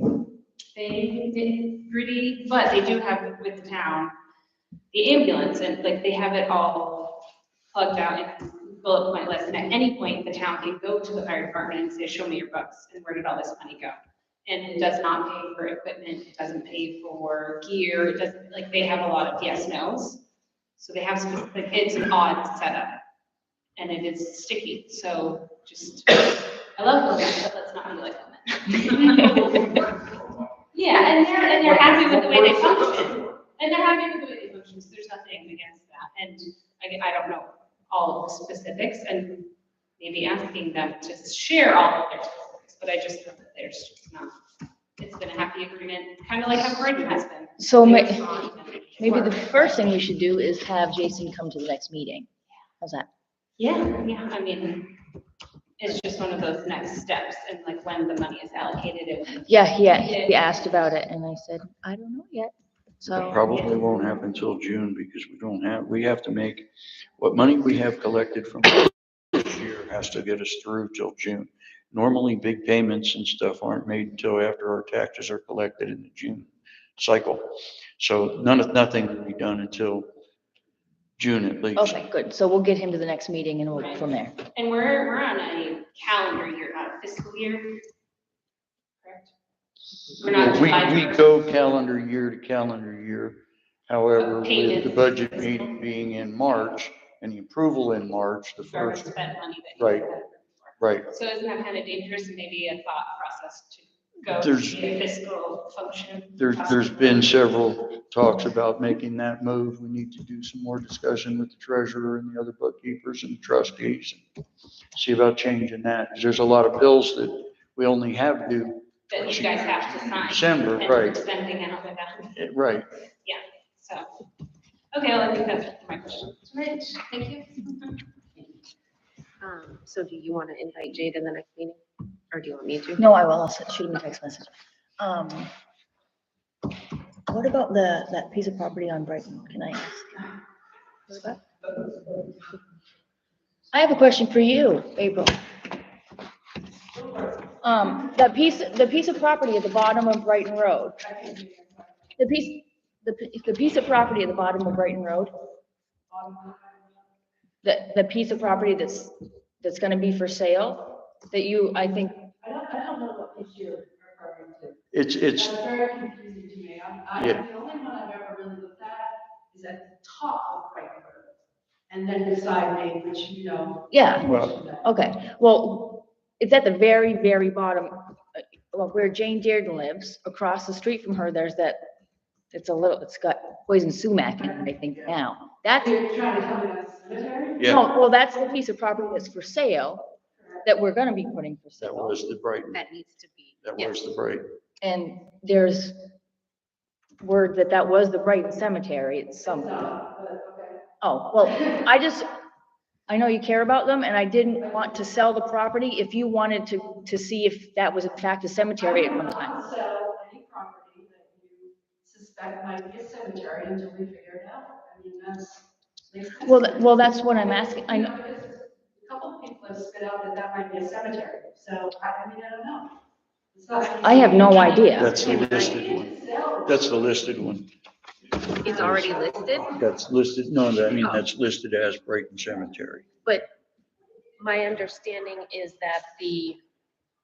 thing gritty, but they do have with the town, the ambulance, and like they have it all plugged out in bullet point list. And at any point, the town can go to the fire department and say, show me your books, and where did all this money go? And it does not pay for equipment, it doesn't pay for gear, it doesn't, like, they have a lot of yes, nos. So they have specific, it's an odd setup, and it is sticky, so just, I love programs, but let's not be like them. Yeah, and they're happy with the way they function, and they're happy with the way they function, so there's nothing against that, and I don't know all of the specifics, and maybe asking them to share all of their specifics, but I just know that there's just not, it's been a happy agreement, kind of like how Croydon has been. So Really maybe strong. the first thing we should do is have Jason come to the next meeting. How's that? Yeah, I mean, it's just one of those next steps and like when the money is allocated. Yeah, he asked about it and I said, I don't know yet. So, Probably won't happen till June because we have to make, what money we have collected from this year has to get us through till June. Normally, big payments and stuff aren't made until after our taxes are collected in the June cycle. So nothing will be done until June at least. okay, good. So we'll get him to the next meeting and we'll Right. from there. And we're on a calendar year, not a fiscal year. Correct? We're not We July 1st. go calendar year to calendar year. However, with the Payment. budget meeting being in March and the approval in March, the You've already first, spent money that you right, had. right. So isn't that kind of dangerous, and maybe a thought process to go There's- to a fiscal function? There's been several talks about making that move. We need to do some more discussion with the treasurer and the other bookkeepers and trustees. See about changing that. 'Cause there's a lot of bills that we only have due. That you guys have to sign. December, and right. Spending out of that, Right. yeah, so, okay, well, I think that's my question. Right, thank you. So do you want to invite Jay to the next meeting? Or do you want me to? No, I will. I'll shoot him a text message. What about that piece of property on Brighton? Can I ask? What's that? I have a question for you, April. The piece of property at the bottom of Brighton Road. The piece of property at the bottom of Brighton Road. The piece of property that's gonna be for sale, that you, I think, I don't know what piece you're referring to. It's, That's very confusing to me. Yeah. The only one I've ever really looked at is at the top of Croydon Road. And then beside me, which you know. yeah, Well, okay. Well, it's at the very, very bottom, well, where Jane Dearden lives. Across the street from her, there's that, it's got poison sumac in it, I think now. That's, You're trying to tell me that's cemetery? yeah, no, well, that's the piece of property that's for sale, that we're gonna be putting for that sale. was the Brighton, That needs to be. that yes. was the Brighton. And there's word that that was the Brighton Cemetery. It's some, oh, well, I know you care about them, and I didn't want to sell the property if you wanted to see if that was in fact a cemetery at one I time. don't sell any property that you suspect might be a cemetery until we figure it out. I mean, makes sense. Well, that's what I'm asking. I You know, know, because a couple of people have spit out that might be a cemetery, so I mean, I don't know. It's not- I have no idea. That's the listed one. That's the listed one. It's already listed, That's listed, no, I mean, that's listed as Brighton Cemetery. but my understanding is that the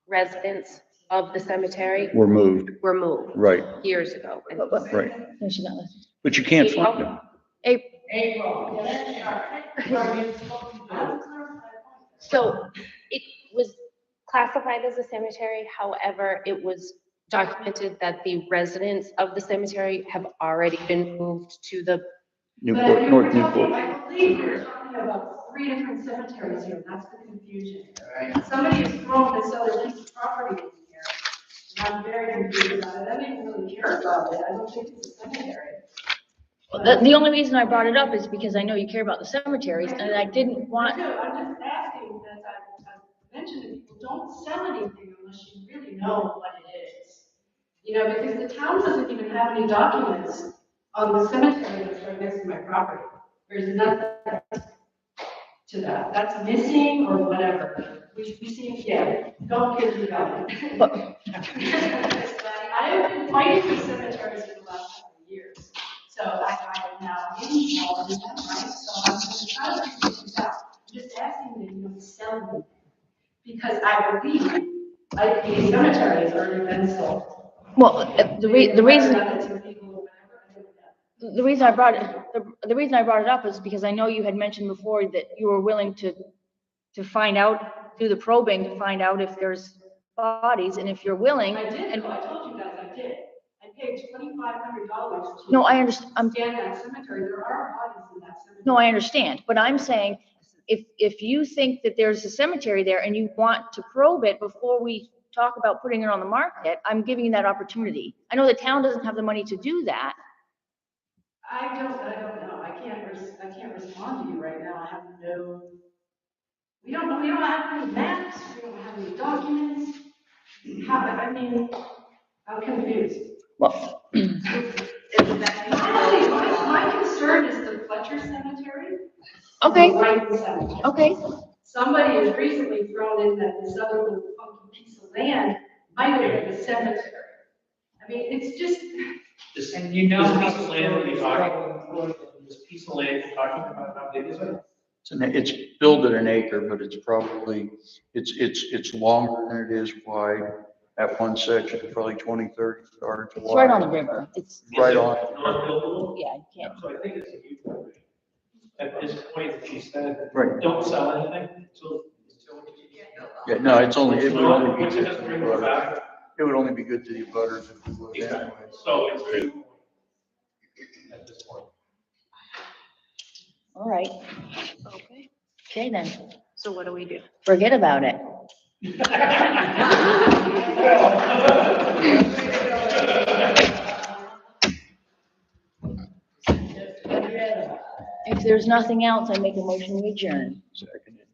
residents of the cemetery Were moved, were moved right, years ago. And right. No, she's not listening. But you can't find them. April. so it was classified as a cemetery, however, it was documented that the residents of the cemetery have already been moved to the, Newport, North Newport. I believe we're talking about 3 different cemeteries here, that's the confusion. Somebody has thrown this other piece of property in here, and I'm very confused about it, I don't even really care about it, I don't think it's a cemetery. The only reason I brought it up is because I know you care about the cemeteries, and I didn't want, I'm just asking, as I've mentioned to people, don't sell anything unless you really know what it is. You know, because the town doesn't even have any documents on the cemetery that's right next to my property. There's nothing to that. That's missing or whatever. We see, yeah, don't get me going. I have been fighting for cemeteries for the last couple of years. So I am now involved in them, right? So I'm going to try to figure this out. I'm just asking that you don't sell anything. Because I believe the cemetery has already been sold. well, the reason I brought it up is because I know you had mentioned before that you were willing to find out, do the probing to find out if there's bodies, and if you're willing. I did, and I told you guys I did. I paid $2,500 to. No, I understand. Scan that cemetery, there are bodies in that cemetery. No, I understand, but I'm saying, if you think that there's a cemetery there and you want to probe it before we talk about putting it on the market, I'm giving you that opportunity. I know the town doesn't have the money to do that. I don't know. I can't respond to you right now. I have no. We don't have any maps, we don't have any documents. I'm confused. Well, My concern is the Fletcher Cemetery. okay, The Brighton Cemetery. okay. Somebody has recently thrown in that this other little funky piece of land might have been the cemetery. I mean, it's just. And you know how the land that you're talking about, this piece of land you're talking about, how big is it? It's billed at an acre, but it's probably, it's longer than it is wide. At one section, probably 20, 30 yards wide. It's right on the river. It's, Right on. Non-buildable? yeah, you can't. So I think it's a huge one. At this point, that you said, Right. don't sell anything until. Yeah, no, it would only be Once it good doesn't to bring the it butters. back. It would only be good to the butters if we would anyway. Exactly. So it's good at this point. All right. Okay, Okay, then. so what do we do? Forget about it. If there's nothing else, I make a motion to adjourn. Seconded.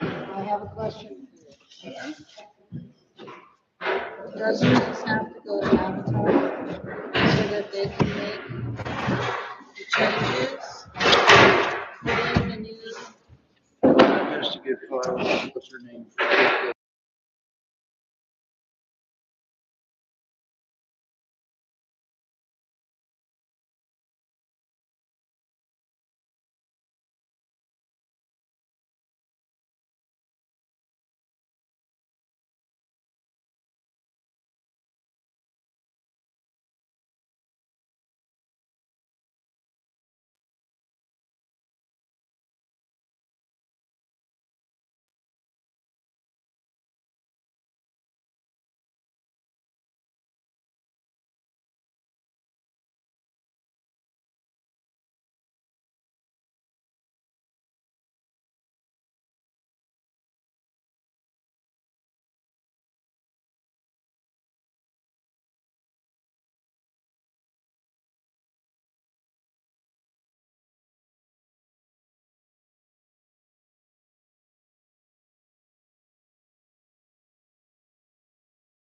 I have a question. Doesn't this have to go to Avatar so that they can make the changes? Put in the new. Has to get filed, what's her name?